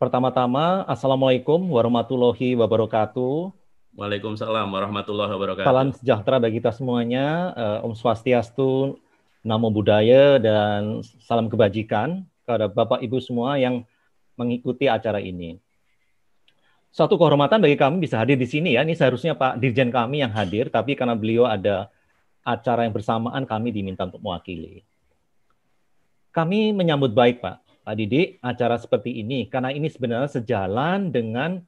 Pertama-tama, Assalamualaikum warahmatullahi wabarakatuh. Waalaikumsalam warahmatullahi wabarakatuh. Salam sejahtera bagi kita semuanya. Om Swastiastu, Namo Buddhaya, dan salam kebajikan kepada Bapak Ibu semua yang mengikuti acara ini. Suatu kehormatan bagi kami bisa hadir di sini ya. Ini seharusnya Pak Dirjen kami yang hadir, tapi karena beliau ada acara yang bersamaan, kami diminta untuk mewakili. Kami menyambut baik Pak Didik acara seperti ini, karena ini sebenarnya sejalan dengan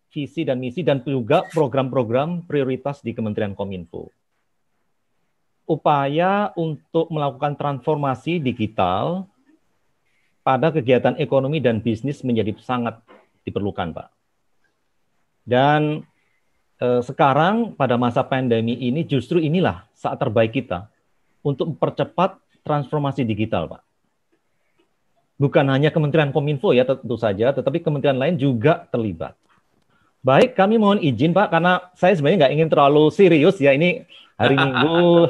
visi dan misi dan juga program-program prioritas di Kementerian Kominfo. Upaya untuk melakukan transformasi digital pada kegiatan ekonomi dan bisnis menjadi sangat diperlukan, Pak. Dan sekarang pada masa pandemi ini justru inilah saat terbaik kita untuk mempercepat transformasi digital, Pak. Bukan hanya Kementerian Kominfo ya tentu saja, tetapi kementerian lain juga terlibat. Baik, kami mohon izin Pak, karena saya sebenarnya nggak ingin terlalu serius ya, ini hari Minggu,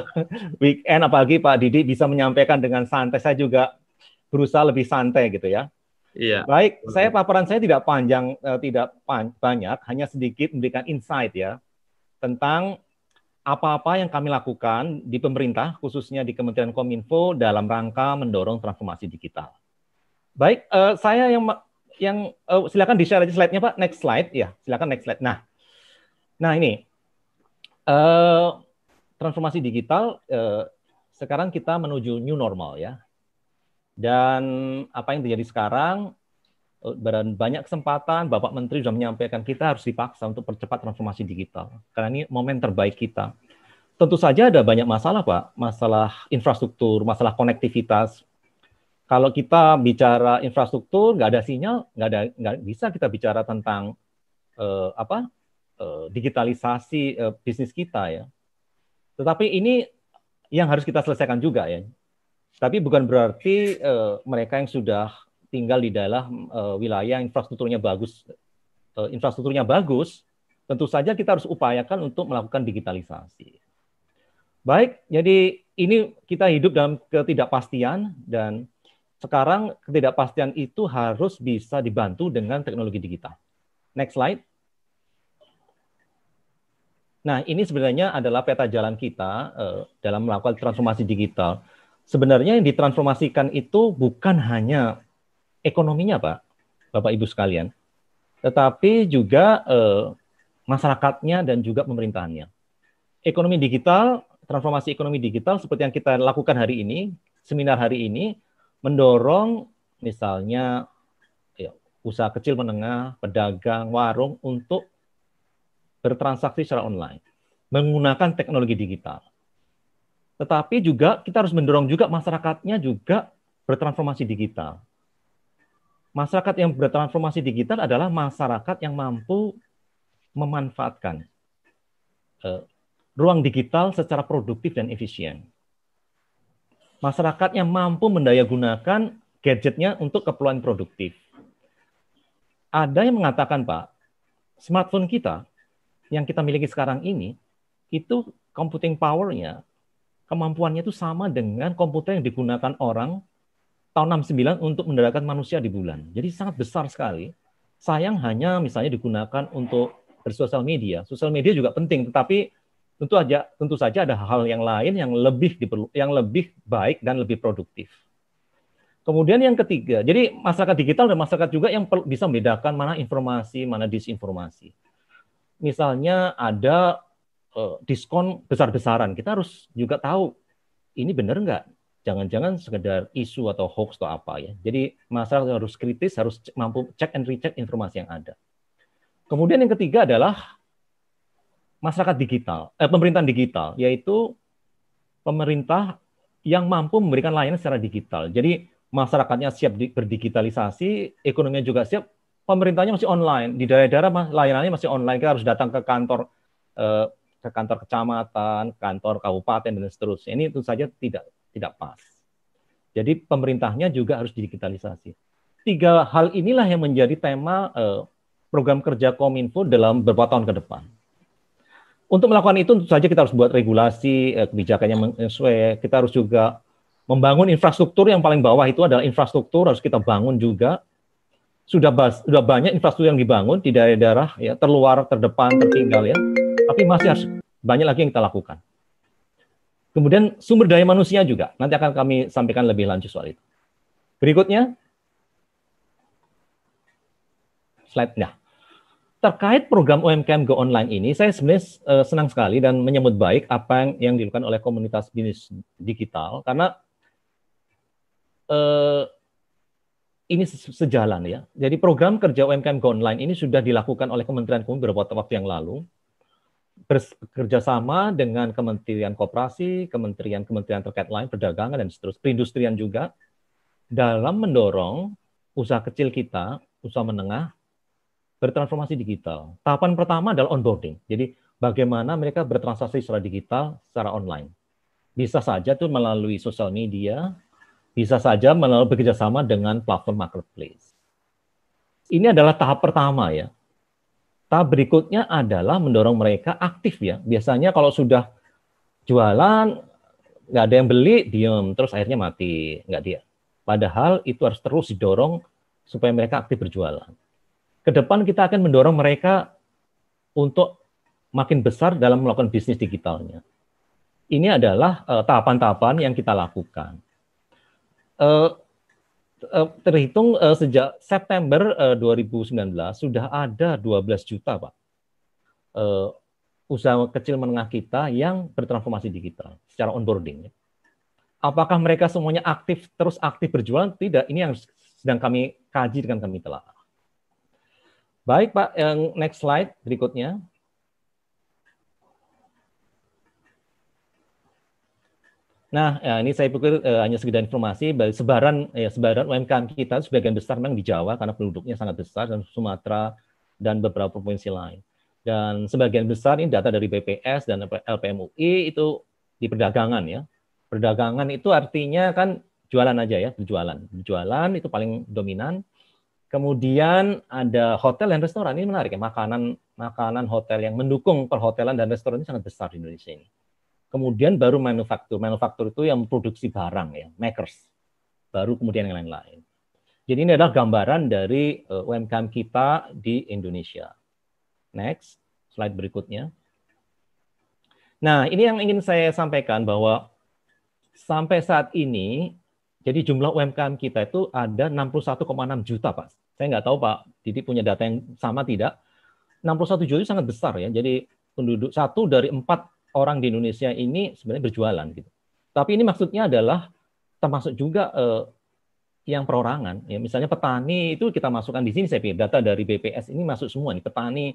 weekend, apalagi Pak Didi bisa menyampaikan dengan santai, saya juga berusaha lebih santai gitu ya. Iya. Baik, paparan saya tidak panjang, tidak banyak, hanya sedikit memberikan insight ya, tentang apa-apa yang kami lakukan di pemerintah, khususnya di Kementerian Kominfo dalam rangka mendorong transformasi digital. Baik, saya yang silakan di-share aja slide-nya Pak. Next slide ya, silakan next slide. Nah ini transformasi digital sekarang kita menuju new normal ya. Dan apa yang terjadi sekarang, banyak kesempatan Bapak Menteri sudah menyampaikan kita harus dipaksa untuk percepat transformasi digital karena ini momen terbaik kita. Tentu saja ada banyak masalah Pak, masalah infrastruktur, masalah konektivitas. Kalau kita bicara infrastruktur, nggak ada sinyal, nggak bisa kita bicara tentang digitalisasi bisnis kita ya. Tetapi ini yang harus kita selesaikan juga ya. Tapi bukan berarti mereka yang sudah tinggal di dalam wilayah infrastrukturnya bagus, tentu saja kita harus upayakan untuk melakukan digitalisasi. Baik, jadi ini kita hidup dalam ketidakpastian dan sekarang ketidakpastian itu harus bisa dibantu dengan teknologi digital. Next slide. Nah, ini sebenarnya adalah peta jalan kita dalam melakukan transformasi digital. Sebenarnya yang ditransformasikan itu bukan hanya ekonominya, Pak, Bapak Ibu sekalian, tetapi juga masyarakatnya dan juga pemerintahannya. Ekonomi digital, transformasi ekonomi digital seperti yang kita lakukan hari ini, seminar hari ini, mendorong misalnya ya, usaha kecil menengah, pedagang, warung untuk bertransaksi secara online, menggunakan teknologi digital. Tetapi juga kita harus mendorong juga masyarakatnya juga bertransformasi digital. Masyarakat yang bertransformasi digital adalah masyarakat yang mampu memanfaatkan ruang digital secara produktif dan efisien. Masyarakat yang mampu mendayagunakan gadgetnya untuk keperluan produktif. Ada yang mengatakan, Pak, smartphone kita yang kita miliki sekarang ini, itu computing power-nya, kemampuannya itu sama dengan komputer yang digunakan orang tahun 69 untuk mendaratkan manusia di bulan. Jadi sangat besar sekali. Sayang hanya misalnya digunakan untuk bersosial media. Sosial media juga penting, tetapi tentu saja ada hal yang lain yang lebih baik dan lebih produktif. Kemudian yang ketiga, jadi masyarakat digital dan masyarakat juga yang bisa membedakan mana informasi, mana disinformasi. Misalnya ada diskon besar-besaran, kita harus juga tahu ini benar nggak? Jangan-jangan sekedar isu atau hoax atau apa ya. Jadi masyarakat harus kritis, harus mampu cek and recheck informasi yang ada. Kemudian yang ketiga adalah masyarakat digital, pemerintahan digital, yaitu pemerintah yang mampu memberikan layanan secara digital. Jadi masyarakatnya siap berdigitalisasi, ekonominya juga siap, pemerintahnya masih online. Di daerah-daerah layanannya masih online, kita harus datang ke kantor kecamatan, kantor kabupaten dan seterusnya. Ini tentu saja tidak pas. Jadi pemerintahnya juga harus digitalisasi. 3 hal inilah yang menjadi tema program kerja Kominfo dalam beberapa tahun ke depan. Untuk melakukan itu tentu saja kita harus buat regulasi, kebijakannya sesuai. Kita harus juga membangun infrastruktur. Yang paling bawah itu adalah infrastruktur, harus kita bangun juga. sudah banyak infrastruktur yang dibangun di daerah-daerah ya terluar, terdepan, tertinggal ya. Tapi masih harus banyak lagi yang kita lakukan. Kemudian sumber daya manusia juga. Nanti akan kami sampaikan lebih lanjut soal itu. Berikutnya, slide-nya. Terkait program UMKM Go Online ini, saya sebenarnya senang sekali dan menyambut baik apa yang dilakukan oleh komunitas bisnis digital, karena ini sejalan ya. Jadi program kerja UMKM Go Online ini sudah dilakukan oleh Kementerian Kominfo beberapa waktu yang lalu, bekerja sama dengan Kementerian Koperasi, kementerian terkait lain, perdagangan, dan seterusnya, perindustrian juga, dalam mendorong usaha kecil kita, usaha menengah, bertransformasi digital. Tahapan pertama adalah onboarding. Jadi bagaimana mereka bertransaksi secara digital, secara online. Bisa saja itu melalui sosial media, bisa saja melalui bekerjasama dengan platform marketplace. Ini adalah tahap pertama ya. Tahap berikutnya adalah mendorong mereka aktif ya. Biasanya kalau sudah jualan, nggak ada yang beli, diem, terus akhirnya mati, nggak dia. Padahal itu harus terus didorong supaya mereka aktif berjualan. Ke depan kita akan mendorong mereka untuk makin besar dalam melakukan bisnis digitalnya. Ini adalah tahapan-tahapan yang kita lakukan. Terhitung sejak September 2019 sudah ada 12 juta Pak usaha kecil menengah kita yang bertransformasi digital secara onboarding. Apakah mereka semuanya terus aktif berjualan? Tidak, ini yang sedang kami kaji dan kami telah. Baik Pak, yang next slide berikutnya. Nah, ya, ini saya pikir hanya sekedar informasi, sebaran UMKM kita sebagian besar memang di Jawa karena penduduknya sangat besar, dan Sumatera dan beberapa provinsi lain. Dan sebagian besar ini data dari BPS dan LPMUI itu di perdagangan ya. Perdagangan itu artinya kan jualan aja ya, berjualan. Berjualan itu paling dominan. Kemudian ada hotel dan restoran, ini menarik ya, makanan hotel yang mendukung perhotelan dan restoran ini sangat besar di Indonesia ini. Kemudian baru manufaktur itu yang memproduksi barang ya, makers. Baru kemudian yang lain-lain. Jadi ini adalah gambaran dari UMKM kita di Indonesia. Next, slide berikutnya. Nah, ini yang ingin saya sampaikan bahwa sampai saat ini jadi jumlah UMKM kita itu ada 61,6 juta, Pak. Saya nggak tahu, Pak Didi punya data yang sama tidak. 61 juta itu sangat besar ya. Jadi penduduk 1 dari 4 orang di Indonesia ini sebenarnya berjualan gitu. Tapi ini maksudnya adalah termasuk juga yang perorangan. Ya, misalnya petani itu kita masukkan di sini, saya pikir data dari BPS ini masuk semua nih. Petani,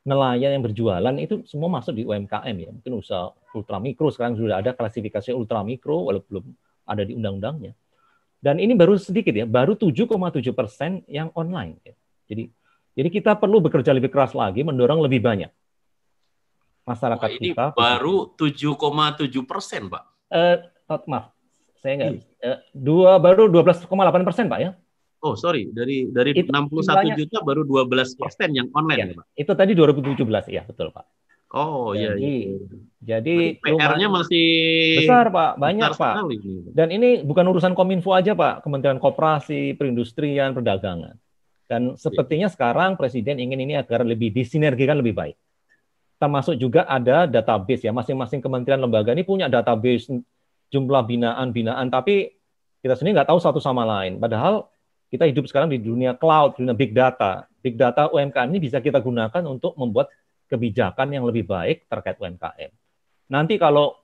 nelayan yang berjualan itu semua masuk di UMKM ya. Mungkin usaha ultramikro, sekarang sudah ada klasifikasi ultramikro walaupun belum ada di undang-undangnya. Dan ini baru sedikit ya, baru 7,7% yang online. Ya. Jadi kita perlu bekerja lebih keras lagi, mendorong lebih banyak masyarakat ini kita. Baru 7,7%, Pak. Maaf, saya nggak. Baru 12,8% Pak ya. Oh sorry, dari 61 juta baru 12% yang online ya, Pak. Itu tadi 2017 ya, betul Pak. Oh iya. Jadi PR-nya masih besar Pak, banyak Pak. Sekali. Dan ini bukan urusan Kominfo aja Pak, Kementerian Koperasi, Perindustrian, Perdagangan. Dan sepertinya sekarang Presiden ingin ini agar lebih disinergikan lebih baik. Termasuk juga ada database ya, masing-masing kementerian lembaga ini punya database jumlah binaan, tapi kita sendiri nggak tahu satu sama lain. Padahal kita hidup sekarang di dunia cloud, dunia big data. Big data UMKM ini bisa kita gunakan untuk membuat kebijakan yang lebih baik terkait UMKM. Nanti kalau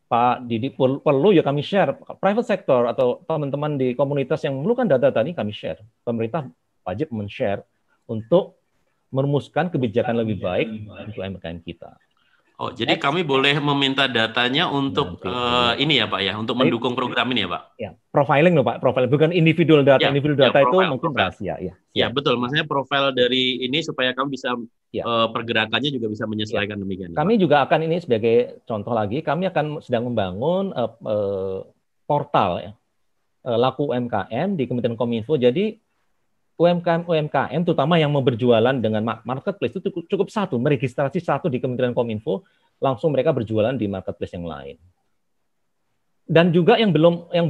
Pak Didi perlu ya kami share, private sector atau teman-teman di komunitas yang memerlukan data ini kami share. Pemerintah wajib men-share untuk merumuskan kebijakan lebih baik untuk UMKM kita. Oh, jadi kami boleh meminta datanya untuk ini ya Pak ya, untuk mendukung program ini ya Pak? Ya, profiling loh Pak, profiling bukan individual data. Ya, individual data profile, itu mungkin rahasia ya. Ya betul, maksudnya profil dari ini supaya kami bisa pergerakannya juga bisa menyesuaikan demikian. Kami juga akan ini sebagai contoh lagi, kami akan sedang membangun portal ya, Laku UMKM di Kementerian Kominfo. Jadi UMKM terutama yang mau berjualan dengan marketplace itu cukup satu, meregistrasi satu di Kementerian Kominfo, langsung mereka berjualan di marketplace yang lain. Dan juga yang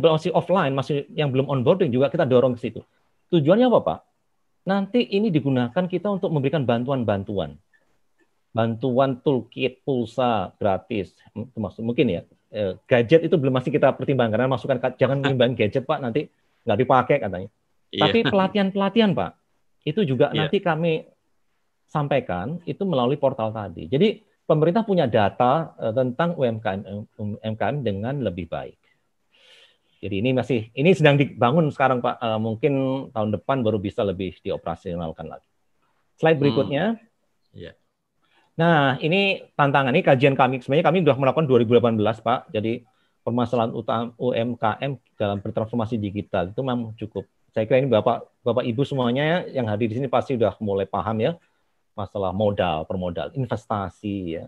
masih offline, yang belum onboarding juga kita dorong ke situ. Tujuannya apa Pak? nanti ini digunakan kita untuk memberikan bantuan toolkit, pulsa gratis, termasuk mungkin ya gadget itu belum masih kita pertimbangkan, karena masukan jangan menimbang gadget Pak, nanti nggak dipakai katanya. Tapi pelatihan Pak, itu juga nanti kami sampaikan itu melalui portal tadi. Jadi pemerintah punya data tentang UMKM dengan lebih baik. Jadi ini sedang dibangun sekarang Pak. Mungkin tahun depan baru bisa lebih dioperasionalkan lagi. Slide berikutnya. Nah, ini tantangan, ini kajian kami. Sebenarnya kami sudah melakukan 2018 Pak. Jadi permasalahan utama UMKM dalam bertransformasi digital itu memang cukup. Saya kira ini Bapak Ibu semuanya yang hadir di sini pasti sudah mulai paham ya. Masalah permodal, investasi ya.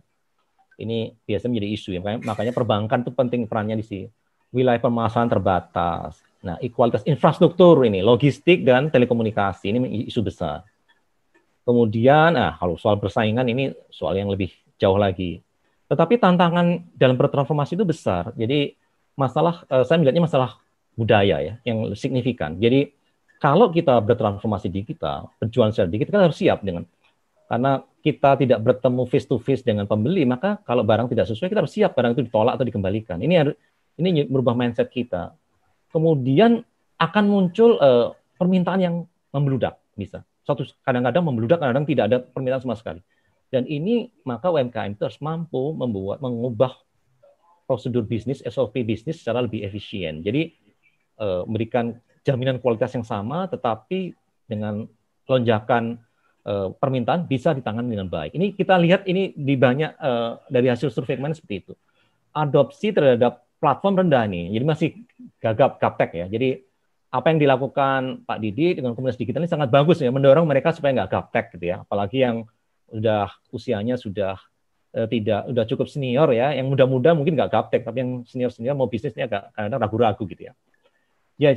Ini biasanya menjadi isu ya. Makanya perbankan itu penting perannya di sini. Wilayah permasalahan terbatas. Nah, ekualitas infrastruktur ini, logistik dan telekomunikasi ini isu besar. Kemudian, kalau soal persaingan ini soal yang lebih jauh lagi. Tetapi tantangan dalam bertransformasi itu besar. Jadi saya melihatnya masalah budaya ya yang signifikan. Jadi kalau kita bertransformasi digital, berjualan secara digital, kita harus siap karena kita tidak bertemu face to face dengan pembeli, maka kalau barang tidak sesuai kita harus siap barang itu ditolak atau dikembalikan. Ini merubah mindset kita. Kemudian akan muncul permintaan yang membludak, bisa. Kadang-kadang membludak, kadang-kadang tidak ada permintaan sama sekali. Dan ini maka UMKM itu harus mampu mengubah prosedur bisnis, SOP bisnis secara lebih efisien. Jadi memberikan jaminan kualitas yang sama, tetapi dengan lonjakan permintaan bisa ditangani dengan baik. Ini kita lihat ini di banyak dari hasil survei kemarin seperti itu. Adopsi terhadap platform rendah nih, jadi masih gaptek ya. Jadi apa yang dilakukan Pak Didi dengan komunitas digital ini sangat bagus ya, mendorong mereka supaya nggak gaptek gitu ya. Apalagi yang usianya sudah cukup senior ya, yang muda-muda mungkin nggak gaptek, tapi yang senior mau bisnisnya kadang-kadang ragu-ragu gitu ya. Ya,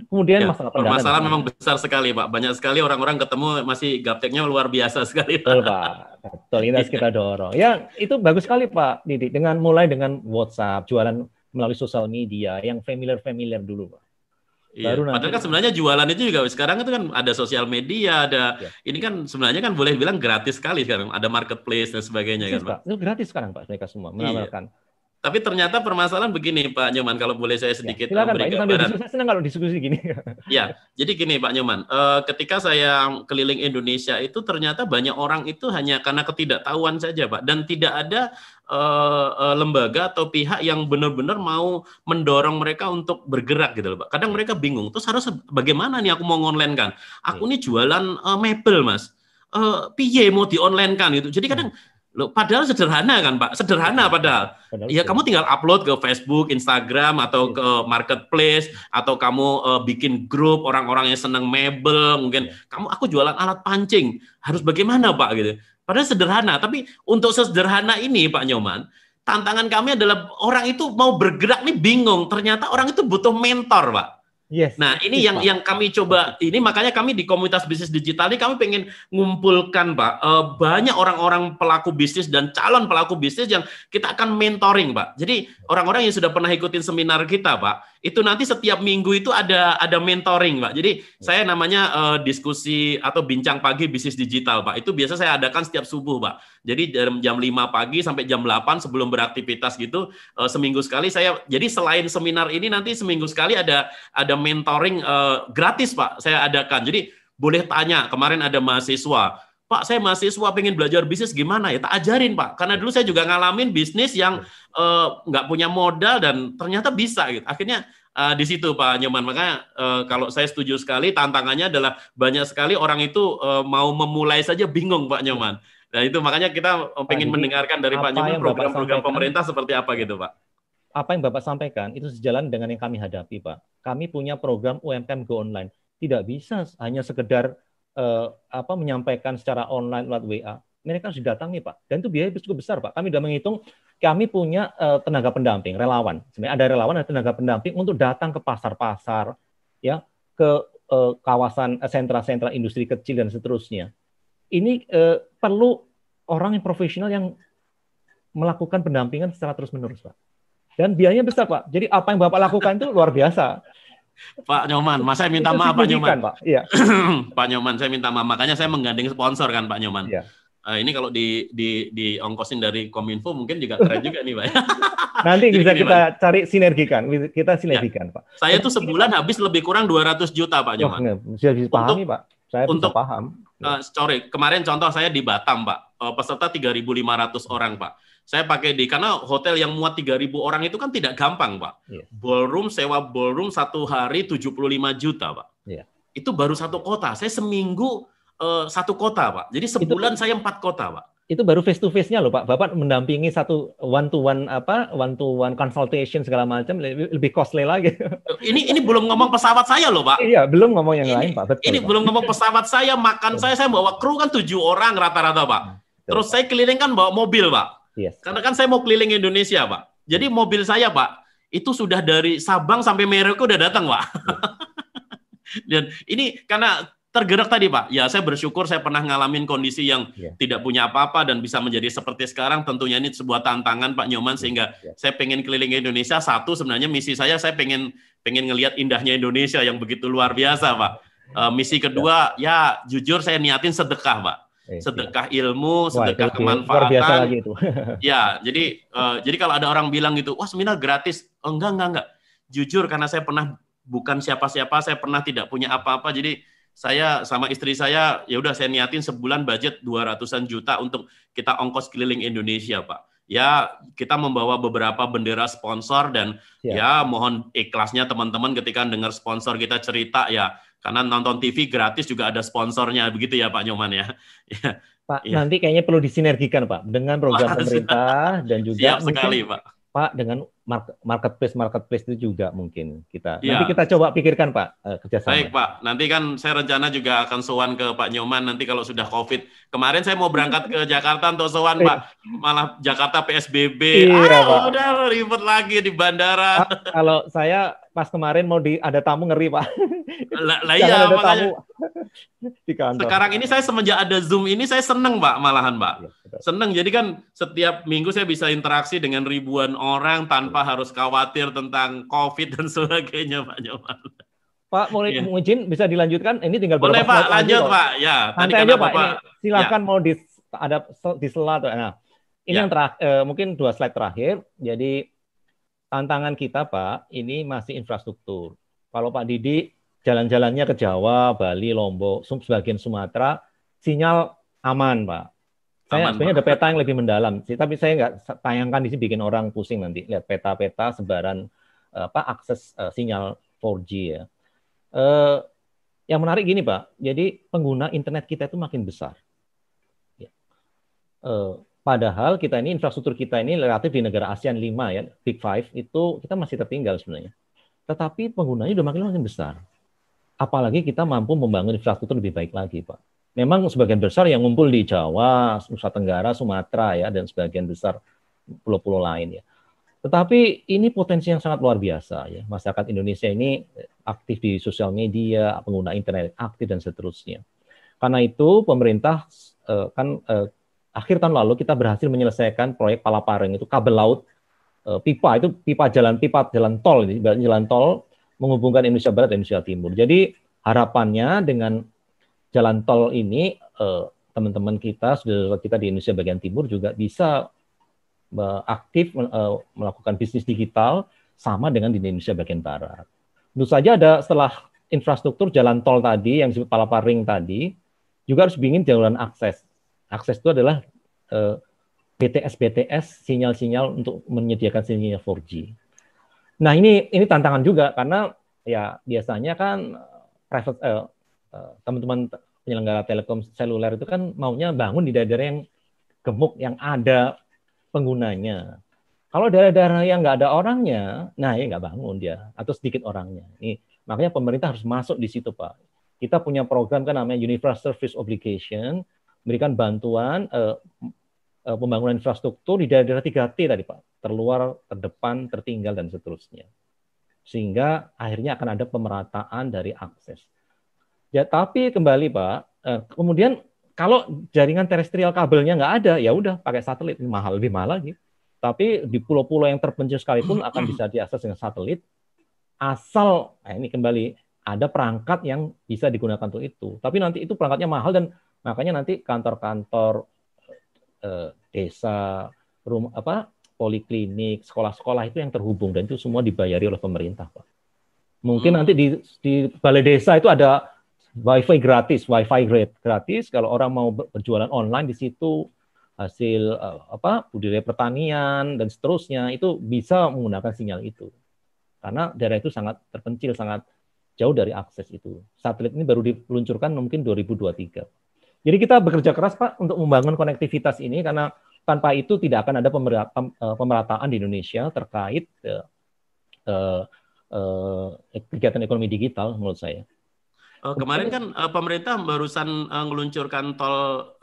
kemudian masalah pendanaan. Permasalahan memang besar sekali, Pak. Banyak sekali orang-orang ketemu masih gapteknya luar biasa sekali, Pak. Betul, Pak. Betul, ini harus kita dorong. Ya, itu bagus sekali, Pak Didi. Mulai dengan WhatsApp, jualan melalui sosial media, yang familiar dulu, Pak. Iya. Padahal kan sebenarnya jualan itu juga sekarang itu kan ada sosial media, ini kan sebenarnya kan boleh bilang gratis sekali sekarang, ada marketplace dan sebagainya kan, Pak. Itu gratis sekarang, Pak, mereka semua menawarkan. Tapi ternyata permasalahan begini, Pak Nyoman, kalau boleh saya sedikit silakan, Pak. Ini sambil diskusi, senang kalau diskusi gini. Ya, jadi gini, Pak Nyoman, ketika saya keliling Indonesia itu ternyata banyak orang itu hanya karena ketidaktahuan saja, Pak, dan tidak ada lembaga atau pihak yang benar-benar mau mendorong mereka untuk bergerak gitu loh, Pak. Kadang mereka bingung, terus harus bagaimana nih aku mau online kan? Aku nih jualan mebel, Mas. Piye mau di online kan gitu. Jadi kadang padahal sederhana kan, Pak? Sederhana padahal. Ya kamu tinggal upload ke Facebook, Instagram, atau ke marketplace, atau kamu bikin grup orang-orang yang senang mebel, mungkin aku jualan alat pancing. Harus bagaimana, Pak gitu. Padahal sederhana, tapi untuk sesederhana ini, Pak Nyoman, tantangan kami adalah orang itu mau bergerak nih bingung. Ternyata orang itu butuh mentor, Pak. Yes. Nah, ini yang kami coba, ini makanya kami di komunitas bisnis digital ini kami pengen ngumpulkan, Pak, banyak orang-orang pelaku bisnis dan calon pelaku bisnis yang kita akan mentoring, Pak. Jadi orang-orang yang sudah pernah ikutin seminar kita, Pak, itu nanti setiap minggu itu ada mentoring, Pak. Jadi saya namanya diskusi atau bincang pagi bisnis digital, Pak. Itu biasa saya adakan setiap subuh, Pak. Jadi dari jam 5 pagi sampai jam 8 sebelum beraktivitas gitu, seminggu sekali jadi selain seminar ini nanti seminggu sekali ada mentoring gratis, Pak, saya adakan. Jadi boleh tanya, kemarin ada mahasiswa, Pak, saya mahasiswa pengen belajar bisnis gimana ya? Tak ajarin, Pak. Karena dulu saya juga ngalamin bisnis yang nggak punya modal dan ternyata bisa gitu. Akhirnya di situ, Pak Nyoman. Makanya kalau saya setuju sekali, tantangannya adalah banyak sekali orang itu mau memulai saja bingung, Pak Nyoman. Dan itu makanya kita pengen mendengarkan dari Pak Nyoman program-program pemerintah seperti apa gitu, Pak. Apa yang Bapak sampaikan itu sejalan dengan yang kami hadapi, Pak. Kami punya program UMKM Go Online. Tidak bisa hanya sekedar menyampaikan secara online lewat WA. Mereka harus didatangi, Pak. Dan itu biaya cukup besar, Pak. Kami sudah menghitung, kami punya tenaga pendamping, relawan. Sebenarnya ada relawan dan tenaga pendamping untuk datang ke pasar-pasar, ya, ke kawasan sentra-sentra industri kecil dan seterusnya. Ini perlu orang yang profesional yang melakukan pendampingan secara terus-menerus, Pak. Dan biayanya besar, Pak. Jadi apa yang Bapak lakukan itu luar biasa. Pak Nyoman, Mas saya minta maaf Pak Nyoman. Pak. Iya. Pak Nyoman, saya minta maaf. Makanya saya menggandeng sponsor kan Pak Nyoman. Iya. Ini kalau diongkosin dari Kominfo mungkin juga keren juga nih Pak. Nanti bisa kita cari sinergikan. Kita sinergikan Pak. Saya tuh sebulan habis lebih kurang 200 juta Pak Nyoman. Bisa dipahami Pak. Saya bisa paham. Sorry, kemarin contoh saya di Batam Pak. Peserta 3.500 orang Pak. Saya pakai karena hotel yang muat 3.000 orang itu kan tidak gampang, Pak. Yes. Sewa ballroom satu hari 75 juta, Pak. Yeah. Itu baru satu kota. Saya seminggu satu kota, Pak. Jadi sebulan saya 4 kota, Pak. Itu baru face to face-nya loh, Pak. Bapak mendampingi satu one to one consultation segala macam lebih costly lagi. Ini belum ngomong pesawat saya loh, Pak. Iya, belum ngomong yang lain, Pak. Betul, ini Pak. Belum ngomong pesawat saya, makan saya bawa kru kan 7 orang rata-rata, Pak. Terus saya keliling kan bawa mobil, Pak. Yes. Karena kan saya mau keliling Indonesia, Pak. Jadi mobil saya, Pak, itu sudah dari Sabang sampai Merauke udah datang, Pak. Dan ini karena tergerak tadi, Pak. Ya, saya bersyukur saya pernah ngalamin kondisi yang tidak punya apa-apa dan bisa menjadi seperti sekarang. Tentunya ini sebuah tantangan, Pak Nyoman, sehingga saya pengen keliling Indonesia. Satu, sebenarnya misi saya pengen ngelihat indahnya Indonesia yang begitu luar biasa, Pak. Misi kedua, ya jujur saya niatin sedekah, Pak. Sedekah ilmu, sedekah kemanfaatan. Biasa lagi itu. Ya, jadi kalau ada orang bilang gitu, wah seminar gratis. Oh, enggak. Jujur karena saya pernah bukan siapa-siapa, saya pernah tidak punya apa-apa. Jadi saya sama istri saya, ya udah saya niatin sebulan budget 200-an juta untuk kita ongkos keliling Indonesia, Pak. Ya, kita membawa beberapa bendera sponsor dan ya mohon ikhlasnya teman-teman ketika dengar sponsor kita cerita ya. Karena nonton TV gratis juga ada sponsornya, begitu ya Pak Nyoman ya. Pak, nanti kayaknya perlu disinergikan Pak dengan program pemerintah dan juga siap sekali Pak. Pak dengan marketplace itu juga mungkin kita. Nanti kita coba pikirkan Pak kerjasama. Baik Pak, nanti kan saya rencana juga akan sowan ke Pak Nyoman nanti kalau sudah COVID. Kemarin saya mau berangkat ke Jakarta untuk sowan Pak, malah Jakarta PSBB. Pak. Udah ribet lagi di bandara. Pak, kalau saya pas kemarin mau ada tamu ngeri Pak. Lah iya makanya. Di kantor. Sekarang ini saya semenjak ada Zoom ini saya seneng Pak, malahan Pak. Seneng, jadi kan setiap minggu saya bisa interaksi dengan ribuan orang tanpa harus khawatir tentang COVID dan sebagainya Pak Nyoman. Pak, mau izin bisa dilanjutkan? Ini tinggal boleh Pak, lanjut Pak. Ya, tadi aja Pak. Silakan mau ada di sela. Nah, ini yang terakhir, mungkin 2 slide terakhir. Jadi tantangan kita Pak, ini masih infrastruktur. Kalau Pak Didi jalan-jalannya ke Jawa, Bali, Lombok, sebagian Sumatera, sinyal aman Pak. Saya sebenarnya ada peta yang lebih mendalam, tapi saya nggak tayangkan di sini bikin orang pusing nanti. Lihat peta-peta sebaran akses sinyal 4G ya. Yang menarik gini Pak, jadi pengguna internet kita itu makin besar. Ya. Padahal kita ini infrastruktur kita ini relatif di negara ASEAN 5 ya, Big Five itu kita masih tertinggal sebenarnya. Tetapi penggunanya udah makin besar. Apalagi kita mampu membangun infrastruktur lebih baik lagi Pak. Memang sebagian besar yang ngumpul di Jawa, Nusa Tenggara, Sumatera ya, dan sebagian besar pulau-pulau lain ya. Tetapi ini potensi yang sangat luar biasa ya. Masyarakat Indonesia ini aktif di sosial media, pengguna internet aktif dan seterusnya. Karena itu pemerintah akhir tahun lalu kita berhasil menyelesaikan proyek Palaparing itu kabel laut pipa jalan tol menghubungkan Indonesia Barat dan Indonesia Timur. Jadi harapannya dengan jalan tol ini teman-teman kita, saudara kita di Indonesia bagian timur juga bisa aktif melakukan bisnis digital sama dengan di Indonesia bagian barat. Tentu saja ada setelah infrastruktur jalan tol tadi yang disebut Palaparing tadi juga harus bikin jalan akses. Akses itu adalah BTS sinyal-sinyal untuk menyediakan sinyal 4G. Nah ini tantangan juga karena ya biasanya kan teman-teman penyelenggara telekom seluler itu kan maunya bangun di daerah yang gemuk, yang ada penggunanya. Kalau daerah-daerah yang nggak ada orangnya, nah ya nggak bangun dia, atau sedikit orangnya. Ini makanya pemerintah harus masuk di situ Pak. Kita punya program kan namanya Universal Service Obligation, memberikan bantuan pembangunan infrastruktur di daerah-daerah 3T tadi Pak, terluar, terdepan, tertinggal, dan seterusnya. Sehingga akhirnya akan ada pemerataan dari akses. Ya, tapi kembali Pak, kemudian kalau jaringan terestrial kabelnya nggak ada, ya udah pakai satelit, lebih mahal lagi. Tapi di pulau-pulau yang terpencil sekalipun akan bisa diakses dengan satelit, asal ini kembali ada perangkat yang bisa digunakan untuk itu. Tapi nanti itu perangkatnya mahal dan makanya nanti kantor-kantor desa, poliklinik, sekolah-sekolah itu yang terhubung dan itu semua dibayari oleh pemerintah, Pak. Mungkin nanti di balai desa itu ada wifi gratis kalau orang mau berjualan online di situ hasil budidaya pertanian dan seterusnya itu bisa menggunakan sinyal itu karena daerah itu sangat terpencil, sangat jauh dari akses itu. Satelit ini baru diluncurkan mungkin 2023. Jadi kita bekerja keras Pak untuk membangun konektivitas ini karena tanpa itu tidak akan ada pemerataan di Indonesia terkait kegiatan ekonomi digital menurut saya. Kemarin kan pemerintah barusan ngeluncurkan tol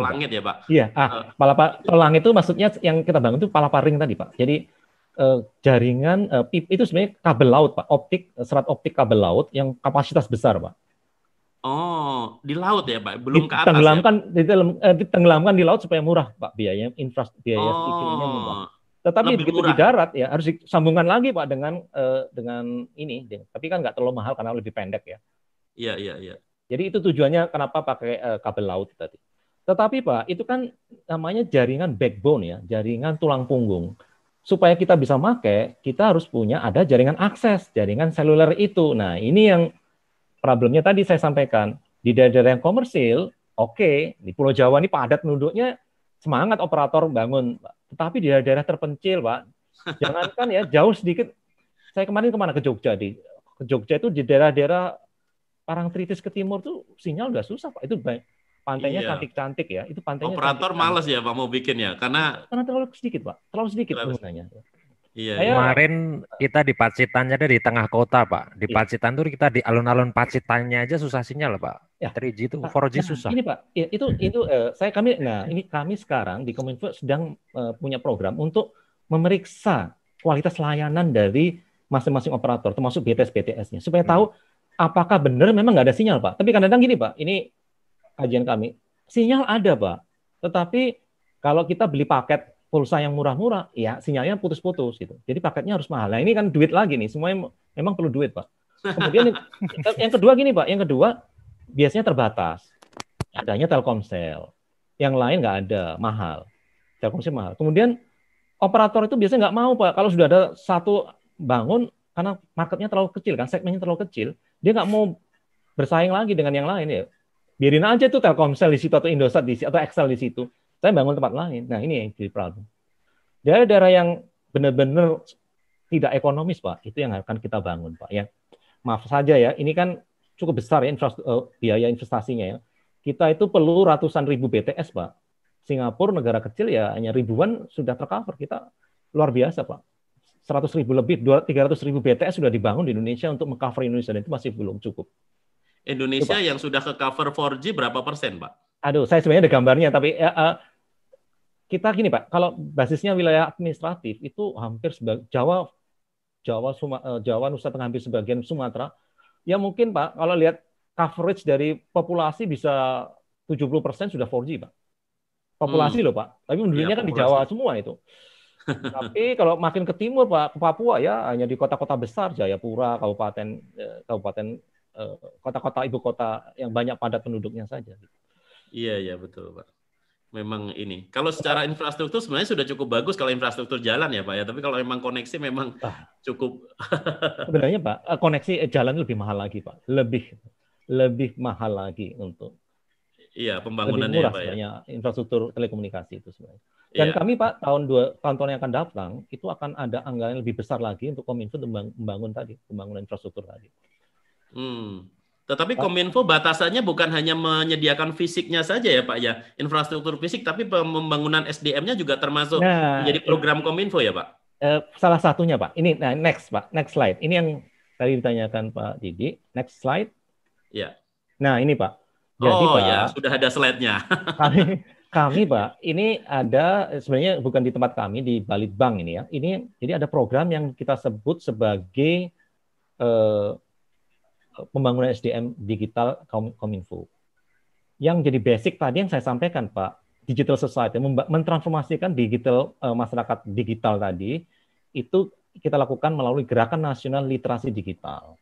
langit ya Pak? Iya, tol langit itu maksudnya yang kita bangun itu Palaparing tadi Pak. Jadi jaringan PIP itu sebenarnya kabel laut Pak, serat optik kabel laut yang kapasitas besar Pak. Oh, di laut ya Pak, belum ke atas ya? Ditenggelamkan di laut supaya murah Pak, biaya listriknya murah. Tetapi begitu di darat ya harus disambungkan lagi Pak dengan ini. Tapi kan nggak terlalu mahal karena lebih pendek ya. Iya. Jadi itu tujuannya kenapa pakai kabel laut tadi. Tetapi Pak, itu kan namanya jaringan backbone ya, jaringan tulang punggung. Supaya kita bisa pakai, kita harus punya ada jaringan akses, jaringan seluler itu. Nah, ini yang problemnya tadi saya sampaikan. Di daerah yang komersil, oke, di Pulau Jawa ini padat penduduknya, semangat operator bangun. Tetapi di daerah terpencil, Pak, jangankan ya jauh sedikit. Saya kemarin kemana? Ke Jogja. Ke Jogja itu di daerah-daerah Parangtritis ke timur tuh sinyal udah susah, Pak. Itu pantainya cantik-cantik ya. Itu pantainya operator males ya Pak mau bikin ya karena terlalu sedikit Pak, terlalu sedikit penggunanya. Iya. Kemarin kita di Pacitan aja di tengah kota Pak. Di Pacitan tuh kita di alun-alun Pacitannya aja susah sinyal Pak. Ya. 3G itu 4G susah. Ini Pak, kami sekarang di Kominfo sedang punya program untuk memeriksa kualitas layanan dari masing-masing operator termasuk BTS-BTS-nya supaya tahu apakah benar memang nggak ada sinyal Pak. Tapi kadang-kadang gini Pak, ini kajian kami, sinyal ada Pak, tetapi kalau kita beli paket pulsa yang murah-murah, ya sinyalnya putus-putus gitu. Jadi paketnya harus mahal. Nah ini kan duit lagi nih, semuanya memang perlu duit Pak. Kemudian yang kedua gini Pak, biasanya terbatas, adanya Telkomsel, yang lain nggak ada, mahal. Telkomsel mahal. Kemudian operator itu biasanya nggak mau Pak, kalau sudah ada satu bangun, karena marketnya terlalu kecil kan, segmennya terlalu kecil, dia nggak mau bersaing lagi dengan yang lain ya. Biarin aja tuh Telkomsel di situ atau Indosat di situ atau Excel di situ. Saya bangun tempat lain. Nah, ini yang jadi problem. Daerah-daerah yang benar-benar tidak ekonomis, Pak, itu yang akan kita bangun, Pak. Ya, maaf saja ya, ini kan cukup besar ya biaya investasinya ya. Kita itu perlu ratusan ribu BTS, Pak. Singapura negara kecil ya hanya ribuan sudah tercover. Kita luar biasa, Pak. 100 ribu lebih, 300 ribu BTS sudah dibangun di Indonesia untuk meng-cover Indonesia dan itu masih belum cukup. Indonesia itu, yang sudah ke cover 4G berapa persen, Pak? Aduh, saya sebenarnya ada gambarnya, tapi kita gini Pak, kalau basisnya wilayah administratif itu hampir Jawa, Nusa Tenggara hampir sebagian Sumatera, ya mungkin Pak, kalau lihat coverage dari populasi bisa 70% sudah 4G Pak. Populasi loh Pak, tapi penduduknya kan di Jawa semua itu. Tapi kalau makin ke timur Pak, ke Papua ya hanya di kota-kota besar, Jayapura, kabupaten kota-kota ibu kota yang banyak padat penduduknya saja. Iya betul Pak. Memang ini. Kalau secara infrastruktur sebenarnya sudah cukup bagus kalau infrastruktur jalan ya Pak ya. Tapi kalau memang koneksi memang cukup. Sebenarnya Pak, koneksi jalan lebih mahal lagi Pak. Lebih mahal lagi untuk. Iya pembangunannya lebih murah Pak sebenarnya infrastruktur telekomunikasi itu sebenarnya. Dan kami Pak tahun yang akan datang itu akan ada anggaran lebih besar lagi untuk Kominfo untuk membangun pembangunan infrastruktur tadi. Tetapi Kominfo batasannya bukan hanya menyediakan fisiknya saja ya Pak ya, infrastruktur fisik, tapi pembangunan SDM-nya juga termasuk menjadi program Kominfo ya Pak? Salah satunya Pak. Ini next slide. Ini yang tadi ditanyakan Pak Didi. Next slide. Ya. Nah ini Pak. Jadi Pak, ya sudah ada slide-nya. kami Pak, ini ada sebenarnya bukan di tempat kami di Balitbank ini ya. Ini jadi ada program yang kita sebut sebagai pembangunan SDM digital Kominfo. Yang jadi basic tadi yang saya sampaikan Pak, digital society, mentransformasikan digital masyarakat digital tadi itu kita lakukan melalui Gerakan Nasional Literasi Digital.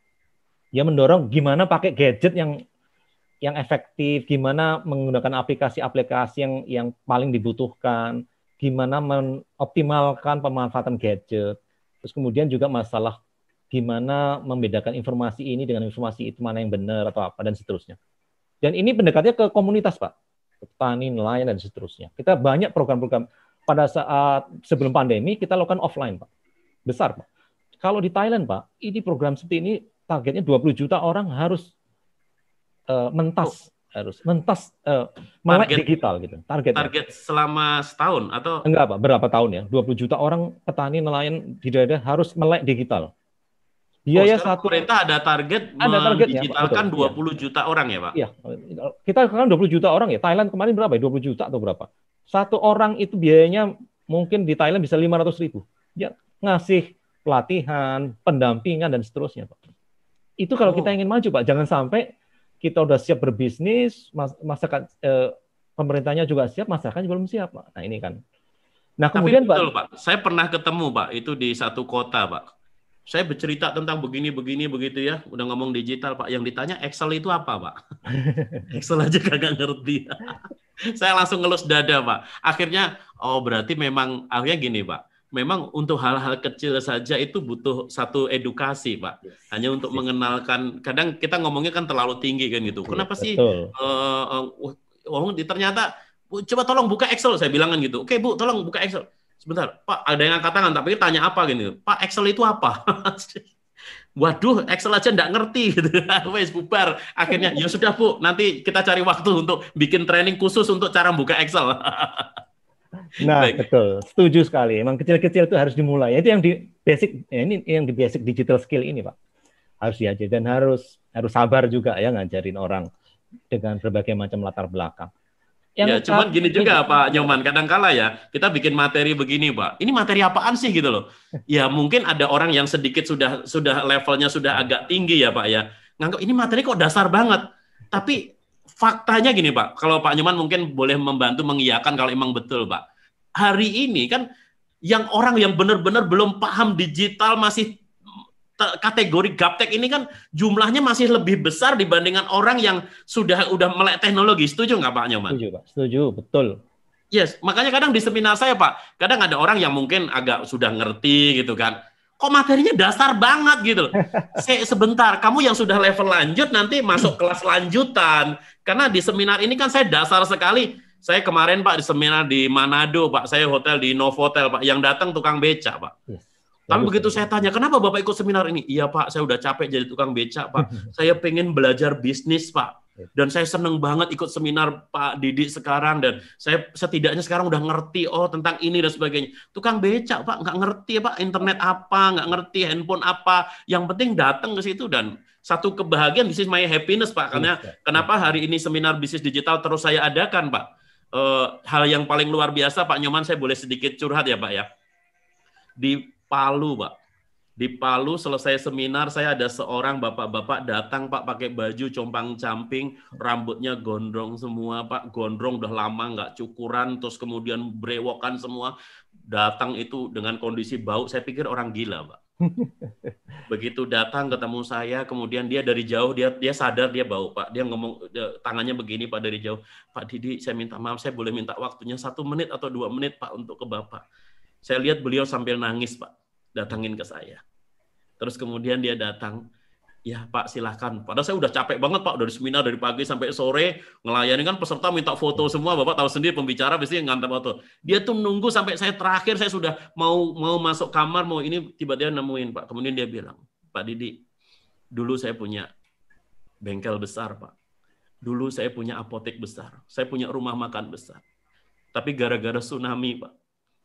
Ya mendorong gimana pakai gadget yang efektif, gimana menggunakan aplikasi-aplikasi yang paling dibutuhkan, gimana mengoptimalkan pemanfaatan gadget. Terus kemudian juga masalah gimana membedakan informasi ini dengan informasi itu mana yang benar atau apa dan seterusnya. Dan ini pendekatannya ke komunitas, Pak. Petani, nelayan dan seterusnya. Kita banyak program-program pada saat sebelum pandemi kita lakukan offline, Pak. Besar, Pak. Kalau di Thailand, Pak, ini program seperti ini targetnya 20 juta orang harus mentas melek digital gitu. Target selama setahun atau enggak, Pak, berapa tahun ya? 20 juta orang petani nelayan di daerah harus melek digital. Biaya pemerintah ada target digitalkan 20 juta orang ya, Pak? Iya. Kita kan 20 juta orang ya. Thailand kemarin berapa ya? 20 juta atau berapa? Satu orang itu biayanya mungkin di Thailand bisa 500.000. Ya, ngasih pelatihan, pendampingan dan seterusnya, Pak. Itu kalau kita ingin maju, Pak. Jangan sampai kita udah siap berbisnis, masyarakat pemerintahnya juga siap, masyarakatnya belum siap, Pak. Nah, ini kan. Nah, kemudian betul, Pak. Saya pernah ketemu, Pak, itu di satu kota, Pak. Saya bercerita tentang begini begitu ya, udah ngomong digital, Pak. Yang ditanya Excel itu apa, Pak? Excel aja kagak ngerti. Saya langsung ngelus dada, Pak. Akhirnya, berarti memang akhirnya gini, Pak. Memang untuk hal-hal kecil saja itu butuh satu edukasi, Pak. Hanya untuk mengenalkan. Kadang kita ngomongnya kan terlalu tinggi kan gitu. Kenapa sih? Ternyata, coba tolong buka Excel. Saya bilang kan gitu. Oke, Bu, tolong buka Excel. Sebentar, Pak, ada yang angkat tangan, tapi tanya apa gini, Pak, Excel itu apa? Waduh, Excel aja nggak ngerti, gitu. Wes bubar. Akhirnya, ya sudah Bu, nanti kita cari waktu untuk bikin training khusus untuk cara buka Excel. Nah, betul, setuju sekali. Emang kecil-kecil itu harus dimulai. Itu yang di basic, ini yang di basic digital skill ini, Pak. Harus diajar dan harus sabar juga ya ngajarin orang dengan berbagai macam latar belakang. Cuman gini juga Pak Nyoman, kadang-kala ya kita bikin materi begini Pak, ini materi apaan sih gitu loh. Ya mungkin ada orang yang sedikit sudah levelnya sudah agak tinggi ya Pak ya, nganggap ini materi kok dasar banget. Tapi faktanya gini Pak, kalau Pak Nyoman mungkin boleh membantu mengiyakan kalau emang betul Pak. Hari ini kan yang orang yang benar-benar belum paham digital masih kategori gaptek ini kan jumlahnya masih lebih besar dibandingkan orang yang udah melek teknologi. Setuju nggak Pak Nyoman? Setuju Pak, setuju, betul. Yes, makanya kadang di seminar saya Pak, kadang ada orang yang mungkin agak sudah ngerti gitu kan. Kok materinya dasar banget gitu loh. Sebentar, kamu yang sudah level lanjut nanti masuk kelas lanjutan. Karena di seminar ini kan saya dasar sekali. Saya kemarin Pak di seminar di Manado Pak, saya hotel di Novotel Pak, yang datang tukang beca Pak. Yes. Tapi begitu saya tanya, kenapa Bapak ikut seminar ini? Iya Pak, saya udah capek jadi tukang becak Pak. Saya pengen belajar bisnis Pak. Dan saya seneng banget ikut seminar Pak Didi sekarang. Dan saya setidaknya sekarang udah ngerti tentang ini dan sebagainya. Tukang becak Pak, nggak ngerti Pak internet apa, nggak ngerti handphone apa. Yang penting datang ke situ dan satu kebahagiaan, this is my happiness Pak. Karena kenapa hari ini seminar bisnis digital terus saya adakan Pak. Hal yang paling luar biasa Pak Nyoman, saya boleh sedikit curhat ya Pak ya. Di Palu, Pak. Di Palu selesai seminar, saya ada seorang bapak-bapak datang, Pak, pakai baju compang-camping, rambutnya gondrong semua, Pak. Gondrong udah lama nggak cukuran, terus kemudian brewokan semua. Datang itu dengan kondisi bau, saya pikir orang gila, Pak. Begitu datang ketemu saya, kemudian dia dari jauh, dia sadar dia bau, Pak. Dia ngomong, tangannya begini, Pak, dari jauh. Pak Didi, saya minta maaf, saya boleh minta waktunya 1 menit atau 2 menit, Pak, untuk ke Bapak. Saya lihat beliau sambil nangis, Pak, datangin ke saya. Terus kemudian dia datang, ya Pak silahkan. Padahal saya udah capek banget Pak, dari seminar dari pagi sampai sore, ngelayani kan peserta minta foto semua, Bapak tahu sendiri pembicara biasanya ngantar foto. Dia tuh nunggu sampai saya terakhir, saya sudah mau masuk kamar, mau ini tiba-tiba nemuin Pak. Kemudian dia bilang, Pak Didi, dulu saya punya bengkel besar Pak. Dulu saya punya apotek besar, saya punya rumah makan besar. Tapi gara-gara tsunami Pak,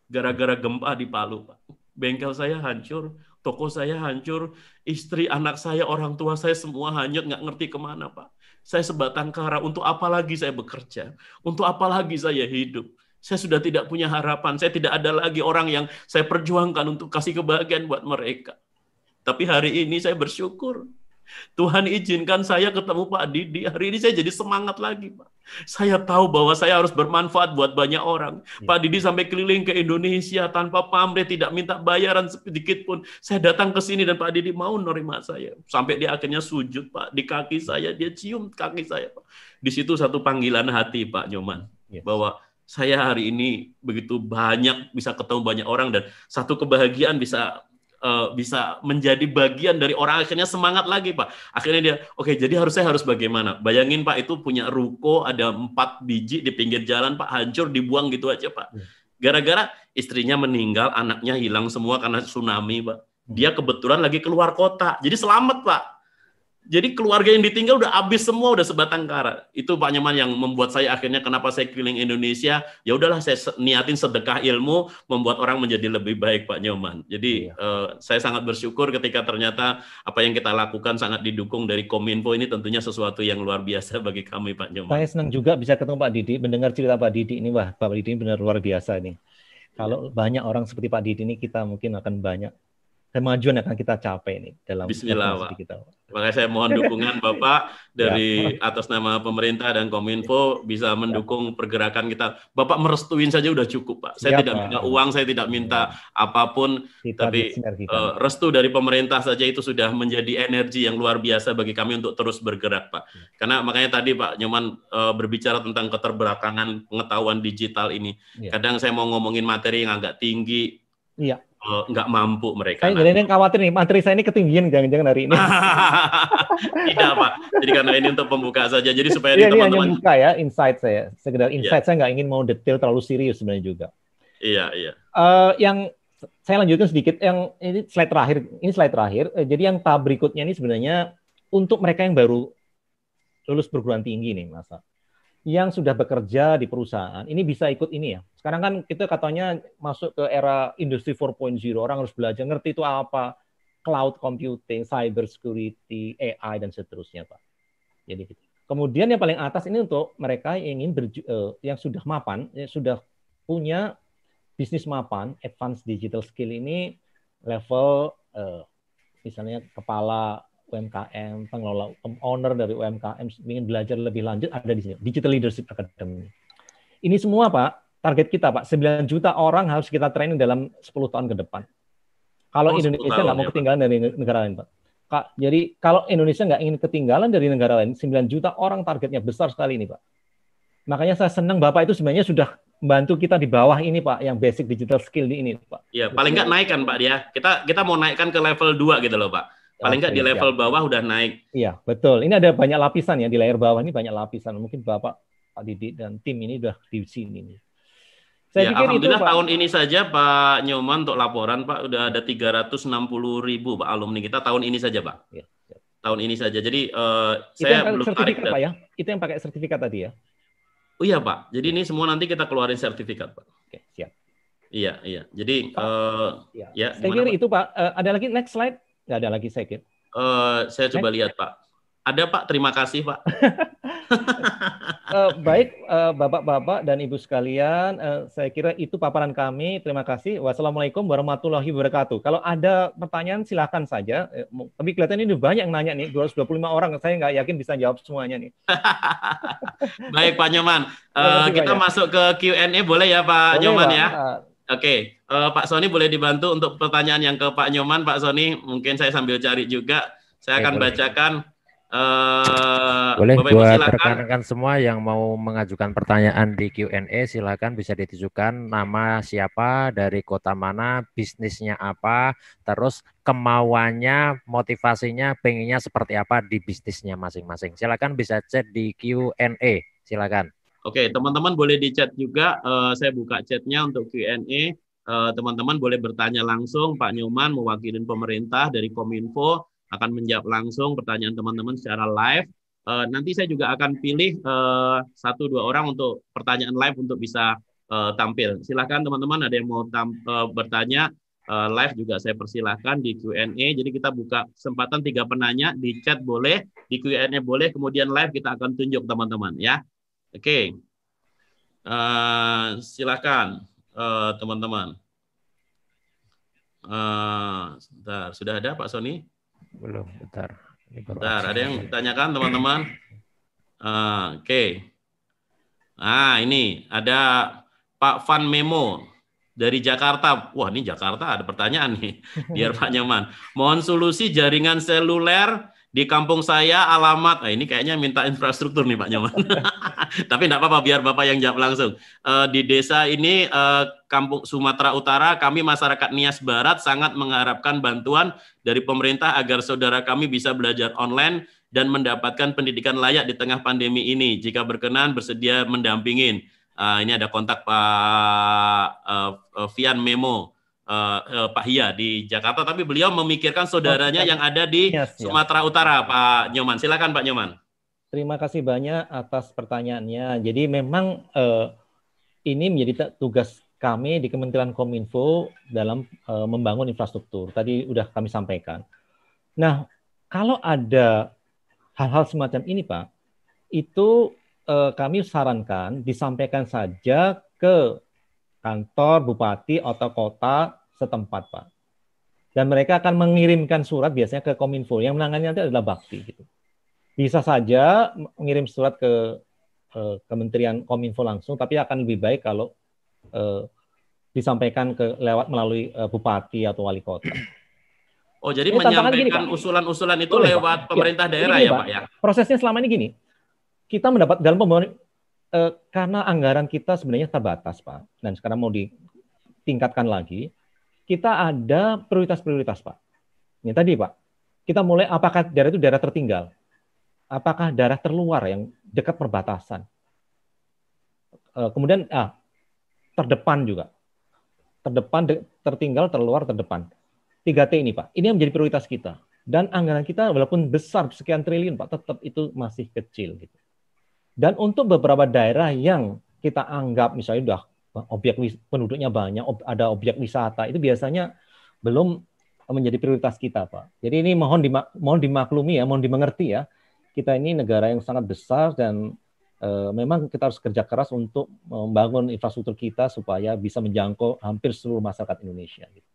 gara-gara gempa di Palu, Pak. Bengkel saya hancur, toko saya hancur, istri, anak saya, orang tua saya semua hanyut, nggak ngerti kemana, Pak. Saya sebatang kara, untuk apa lagi saya bekerja? Untuk apa lagi saya hidup? Saya sudah tidak punya harapan, saya tidak ada lagi orang yang saya perjuangkan untuk kasih kebahagiaan buat mereka. Tapi hari ini saya bersyukur. Tuhan izinkan saya ketemu Pak Didi. Hari ini saya jadi semangat lagi, Pak. Saya tahu bahwa saya harus bermanfaat buat banyak orang. Pak Didi sampai keliling ke Indonesia tanpa pamrih, tidak minta bayaran sedikit pun. Saya datang ke sini dan Pak Didi mau nerima saya. Sampai dia akhirnya sujud, Pak, di kaki saya. Dia cium kaki saya, Pak. Di situ satu panggilan hati, Pak Nyoman. Bahwa saya hari ini begitu banyak bisa ketemu banyak orang dan satu kebahagiaan bisa menjadi bagian dari orang, akhirnya semangat lagi, Pak. Akhirnya dia, oke, jadi saya harus bagaimana? Bayangin, Pak, itu punya ruko ada 4 biji di pinggir jalan, Pak, hancur, dibuang gitu aja, Pak. Gara-gara istrinya meninggal, anaknya hilang semua karena tsunami, Pak. Dia kebetulan lagi keluar kota, jadi selamat, Pak. Jadi keluarga yang ditinggal udah habis semua, udah sebatang kara. Itu Pak Nyoman yang membuat saya akhirnya kenapa saya keliling Indonesia. Ya udahlah, saya niatin sedekah ilmu membuat orang menjadi lebih baik, Pak Nyoman. Jadi saya sangat bersyukur ketika ternyata apa yang kita lakukan sangat didukung dari Kominfo. Ini tentunya sesuatu yang luar biasa bagi kami, Pak Nyoman. Saya senang juga bisa ketemu Pak Didi, mendengar cerita Pak Didi ini. Wah, Pak Didi ini benar luar biasa nih. Kalau banyak orang seperti Pak Didi ini, kita mungkin akan banyak kemajuan akan kita capai nih dalam Bismillah, Pak. kita. Makanya saya mohon dukungan Bapak dari atas nama pemerintah dan Kominfo bisa mendukung pergerakan kita. Bapak merestuin saja udah cukup, Pak. Saya tidak minta uang, saya tidak minta apapun, tapi restu dari pemerintah saja itu sudah menjadi energi yang luar biasa bagi kami untuk terus bergerak, Pak. Karena makanya tadi Pak Nyoman berbicara tentang keterbelakangan pengetahuan digital ini. Kadang saya mau ngomongin materi yang agak tinggi. Nggak mampu mereka. Saya jadi khawatir nih, materi saya ini ketinggian jangan-jangan hari ini. Tidak, Pak. Jadi karena ini untuk pembuka saja. Jadi supaya teman-teman hanya buka ya, insight saya. Sekedar insight, saya nggak ingin mau detail terlalu serius sebenarnya juga. Iya. Yang saya lanjutkan sedikit, yang ini slide terakhir. Jadi yang tahap berikutnya ini sebenarnya untuk mereka yang baru lulus perguruan tinggi nih, Mas. Yang sudah bekerja di perusahaan, ini bisa ikut ini ya. Sekarang kan kita katanya masuk ke era industri 4.0, orang harus belajar ngerti itu apa, cloud computing, cyber security, AI dan seterusnya, Pak. Jadi gitu. Kemudian yang paling atas ini untuk mereka yang ingin yang sudah mapan, yang sudah punya bisnis mapan, advanced digital skill ini level misalnya kepala UMKM, pengelola, owner dari UMKM ingin belajar lebih lanjut, ada di sini. Digital Leadership Academy. Ini semua, Pak, target kita, Pak, 9 juta orang harus kita training dalam 10 tahun ke depan. Kalau Indonesia nggak mau ketinggalan dari negara lain, Pak. Jadi kalau Indonesia nggak ingin ketinggalan dari negara lain, 9 juta orang targetnya besar sekali ini, Pak. Makanya saya senang Bapak itu sebenarnya sudah membantu kita di bawah ini, Pak, yang basic digital skill ini, Pak. Iya, paling nggak naikkan, Pak, dia. Kita mau naikkan ke level 2 gitu loh, Pak. Paling nggak di level bawah udah naik. Iya, betul. Ini ada banyak lapisan ya, di layer bawah ini banyak lapisan. Mungkin Bapak, Pak Didi, dan tim ini udah di sini. Saya pikir alhamdulillah itu, tahun ini saja Pak Nyoman untuk laporan, Pak, udah ada 360.000 Pak alumni kita tahun ini saja, Pak. Ya. Tahun ini saja. Jadi saya belum tarik, Pak, ya. Itu yang pakai sertifikat tadi ya? Oh iya, Pak. Jadi ini semua nanti kita keluarin sertifikat, Pak. Oke, siap. Iya. Jadi ya. Saya kira itu, Pak. Ada lagi next slide? Nggak ada lagi, saya kira. Saya coba lihat, Pak. Ada, Pak. Terima kasih, Pak. Baik, Bapak-Bapak dan Ibu sekalian, saya kira itu paparan kami. Terima kasih. Wassalamualaikum warahmatullahi wabarakatuh. Kalau ada pertanyaan, silakan saja. Tapi kelihatan ini banyak yang nanya nih, 225 orang. Saya nggak yakin bisa jawab semuanya nih. Baik, Pak Nyoman. Kita masuk ke Q&A, boleh ya, Pak Nyoman ya? Oke, Pak Sony boleh dibantu untuk pertanyaan yang ke Pak Nyoman, Pak Sony. Mungkin saya sambil cari juga. Saya akan bacakan. Boleh, buat rekan-rekan semua yang mau mengajukan pertanyaan di Q&A, silakan bisa ditujukan nama siapa, dari kota mana, bisnisnya apa, terus kemauannya, motivasinya, pengennya seperti apa di bisnisnya masing-masing. Silakan bisa chat di Q&A, silakan. Oke, teman-teman boleh di chat juga. Saya buka chatnya untuk Q&A. Teman-teman boleh bertanya langsung. Pak Nyoman mewakili pemerintah dari Kominfo akan menjawab langsung pertanyaan teman-teman secara live. Nanti saya juga akan pilih 1-2 orang untuk pertanyaan live untuk bisa tampil. Silakan teman-teman, ada yang mau bertanya live juga saya persilahkan di Q&A. Jadi kita buka kesempatan 3 penanya, di chat boleh, di Q&A boleh, kemudian live kita akan tunjuk teman-teman ya. Oke, silakan teman-teman. Sebentar, sudah ada Pak Sony? Belum, bentar. Bentar, ada yang ditanyakan teman-teman? Oke. Nah, ini ada Pak Van Memo dari Jakarta. Wah, ini Jakarta ada pertanyaan nih. Biar Pak Nyoman. Mohon solusi jaringan seluler di kampung saya, alamat. Ini kayaknya minta infrastruktur nih Pak Nyoman. Tapi enggak apa-apa, biar Bapak yang jawab langsung. Di desa ini, kampung Sumatera Utara, kami masyarakat Nias Barat sangat mengharapkan bantuan dari pemerintah agar saudara kami bisa belajar online dan mendapatkan pendidikan layak di tengah pandemi ini. Jika berkenan, bersedia mendampingin. Ini ada kontak Pak Vian Memo, Pak Hia di Jakarta, tapi beliau memikirkan saudaranya yang ada di Sumatera Utara, Pak Nyoman. Silakan Pak Nyoman. Terima kasih banyak atas pertanyaannya. Jadi memang ini menjadi tugas kami di Kementerian Kominfo dalam membangun infrastruktur. Tadi sudah kami sampaikan. Nah, kalau ada hal-hal semacam ini, Pak, itu kami sarankan disampaikan saja ke kantor bupati atau kota setempat, Pak. Dan mereka akan mengirimkan surat biasanya ke Kominfo. Yang menangani nanti adalah Bakti. Gitu. Bisa saja mengirim surat ke Kementerian Kominfo langsung, tapi akan lebih baik kalau disampaikan melalui bupati atau wali kota. Oh, jadi menyampaikan usulan-usulan itu boleh, lewat Pak. Pemerintah daerah ya, Pak ya? Prosesnya selama ini gini, kita mendapat dalam pembangunan, karena anggaran kita sebenarnya terbatas, Pak, dan sekarang mau ditingkatkan lagi, kita ada prioritas-prioritas, Pak. Ini tadi, Pak, kita mulai apakah daerah itu daerah tertinggal, apakah daerah terluar yang dekat perbatasan, kemudian terdepan juga, terdepan, tertinggal, terluar, terdepan. 3T ini, Pak. Ini yang menjadi prioritas kita. Dan anggaran kita walaupun besar sekian triliun, Pak, tetap itu masih kecil. Gitu. Dan untuk beberapa daerah yang kita anggap misalnya sudah objek penduduknya banyak, ada objek wisata, itu biasanya belum menjadi prioritas kita, Pak. Jadi ini mohon dimaklumi ya, mohon dimengerti ya. Kita ini negara yang sangat besar dan memang kita harus kerja keras untuk membangun infrastruktur kita supaya bisa menjangkau hampir seluruh masyarakat Indonesia. Gitu.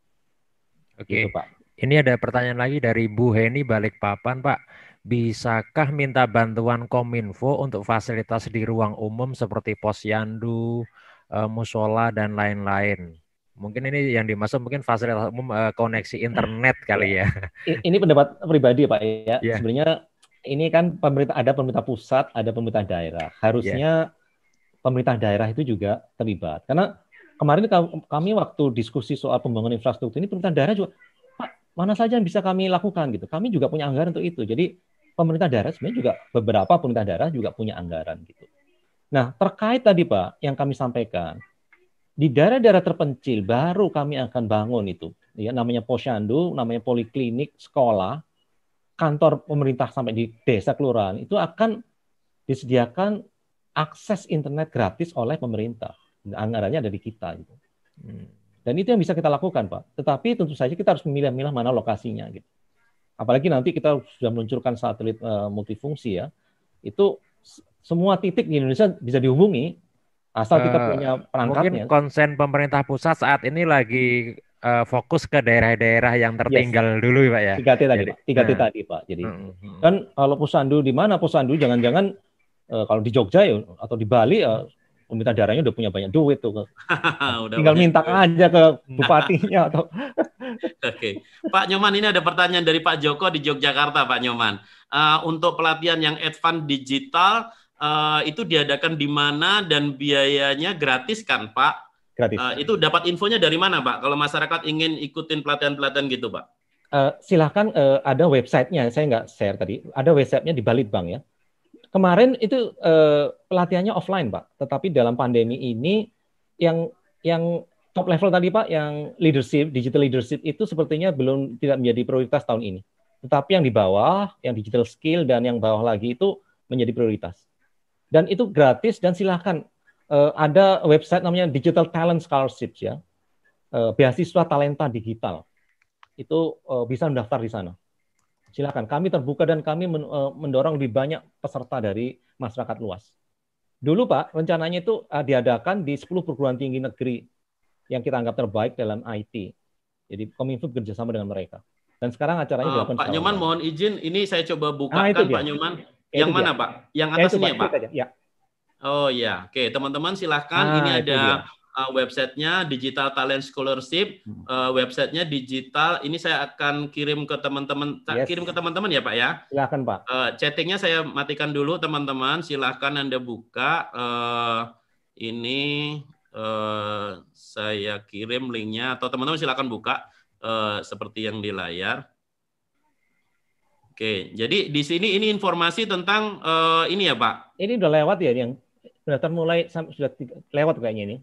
Oke, gitu, Pak. Ini ada pertanyaan lagi dari Bu Heni Balikpapan, Pak. Bisakah minta bantuan Kominfo untuk fasilitas di ruang umum seperti posyandu, musola, dan lain-lain? Mungkin ini yang dimaksud mungkin fasilitas umum koneksi internet kali ya. Ini pendapat pribadi, Pak ya. Yeah. Sebenarnya ini kan ada pemerintah pusat, ada pemerintah daerah. Harusnya pemerintah daerah itu juga terlibat. Karena kemarin kami waktu diskusi soal pembangunan infrastruktur ini, pemerintah daerah juga, Pak, mana saja yang bisa kami lakukan gitu. Kami juga punya anggaran untuk itu. Jadi pemerintah daerah sebenarnya juga beberapa pemerintah daerah juga punya anggaran gitu. Nah, terkait tadi Pak yang kami sampaikan, di daerah-daerah terpencil baru kami akan bangun itu. Ya, namanya posyandu, namanya poliklinik, sekolah, kantor pemerintah sampai di desa kelurahan itu akan disediakan akses internet gratis oleh pemerintah. Anggarannya ada di kita gitu. Dan itu yang bisa kita lakukan, Pak. Tetapi tentu saja kita harus memilih-milih mana lokasinya gitu. Apalagi nanti kita sudah meluncurkan satelit multifungsi ya. Itu semua titik di Indonesia bisa dihubungi asal kita punya perangkatnya. Mungkin konsen pemerintah pusat saat ini lagi fokus ke daerah-daerah yang tertinggal dulu, Pak ya. 3T tadi, Pak. 3T tadi, Pak. Jadi kan kalau posyandu di mana posyandu jangan-jangan kalau di Jogja ya atau di Bali ya pemerintah daerahnya udah punya banyak duit tuh. Tinggal minta aja ke bupatinya atau. Oke. Pak Nyoman, ini ada pertanyaan dari Pak Joko di Yogyakarta, Pak Nyoman. Untuk pelatihan yang advance digital itu diadakan di mana dan biayanya gratis kan, Pak? Gratis. Itu dapat infonya dari mana, Pak? Kalau masyarakat ingin ikutin pelatihan-pelatihan gitu, Pak? Silahkan ada websitenya. Saya nggak share tadi. Ada websitenya di Balitbank ya. Kemarin itu pelatihannya offline, Pak. Tetapi dalam pandemi ini yang top level tadi, Pak, yang leadership, digital leadership itu sepertinya tidak menjadi prioritas tahun ini. Tetapi yang di bawah, yang digital skill dan yang bawah lagi itu menjadi prioritas. Dan itu gratis dan silakan ada website namanya Digital Talent Scholarships ya. Beasiswa talenta digital. Itu bisa mendaftar di sana. Silakan, kami terbuka dan kami mendorong lebih banyak peserta dari masyarakat luas. Dulu Pak, rencananya itu diadakan di 10 perguruan tinggi negeri yang kita anggap terbaik dalam IT. Jadi Kominfo bekerjasama dengan mereka. Dan sekarang acaranya dilakukan Pak Nyoman mohon izin, ini saya coba bukakan Pak Nyoman. Yang mana dia. Pak? Yang atas ini ya Pak? Ya. Oh ya, oke teman-teman silahkan. Ini ada websitenya Digital Talent Scholarship, websitenya digital. Ini saya akan kirim ke teman-teman, kirim ke teman-teman ya Pak ya. Silahkan Pak. Chattingnya saya matikan dulu teman-teman. Silahkan Anda buka. Ini saya kirim linknya atau teman-teman silahkan buka seperti yang di layar. Oke, jadi di sini ini informasi tentang ini ya Pak. Ini udah lewat ya yang pendaftar mulai sudah lewat kayaknya ini.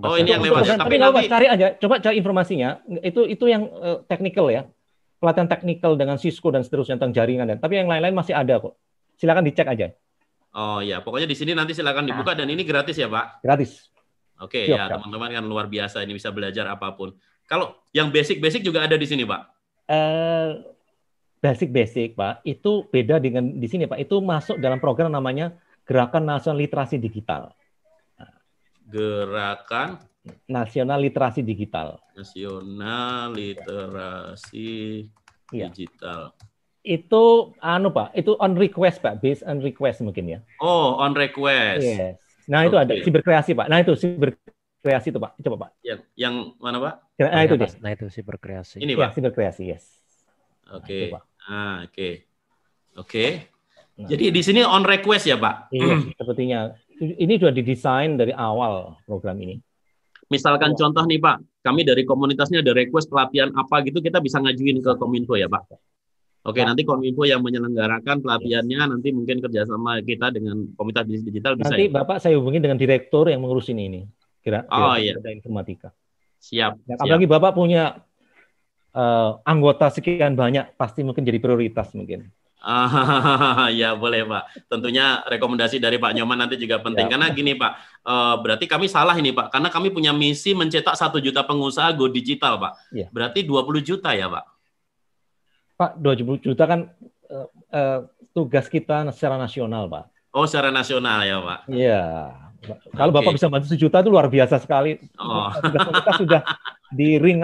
Oh ini yang lewat. Tapi nanti cari aja, coba cari informasinya. Itu yang technical ya, pelatihan teknikal dengan Cisco dan seterusnya tentang jaringan dan. Tapi yang lain-lain masih ada kok. Silakan dicek aja. Oh ya, pokoknya di sini nanti silakan dibuka dan ini gratis ya Pak. Gratis. Oke ya teman-teman kan luar biasa ini bisa belajar apapun. Kalau yang basic-basic juga ada di sini Pak. Basic Pak itu beda dengan di sini Pak. Itu masuk dalam program namanya Gerakan Nasional Literasi Digital. Gerakan Nasional Literasi Digital. Nasional Literasi Digital. Itu Pak, itu on request Pak, based on request mungkin ya. Oh, on request. Yes. Nah, itu ada siberkreasi Pak. Nah, itu siberkreasi itu Pak. Coba Pak. Yang mana Pak? Nah, itu dia. Nah, itu siberkreasi. Ini Pak. Ya, siberkreasi, yes. Oke. Oke. Jadi di sini on request ya Pak? Iya, sepertinya. Ini sudah didesain dari awal program ini. Misalkan contoh nih Pak, kami dari komunitasnya ada request pelatihan apa gitu, kita bisa ngajuin ke Kominfo ya Pak? Oke, nanti Kominfo yang menyelenggarakan pelatihannya, nanti mungkin kerjasama kita dengan komunitas bisnis digital bisa. Nanti Bapak saya hubungi dengan direktur yang mengurus ini. Iya. Informatika. Siap. Apalagi Bapak punya anggota sekian banyak, pasti mungkin jadi prioritas mungkin. Ya boleh Pak. Tentunya rekomendasi dari Pak Nyoman nanti juga penting. Karena gini Pak, berarti kami salah ini Pak. Karena kami punya misi mencetak 1 juta pengusaha go digital Pak. Berarti 20 juta ya Pak? Pak, 20 juta kan tugas kita secara nasional Pak. Oh secara nasional ya Pak? Iya. Kalau Bapak bisa bantu 1 juta itu luar biasa sekali. Tugas kita sudah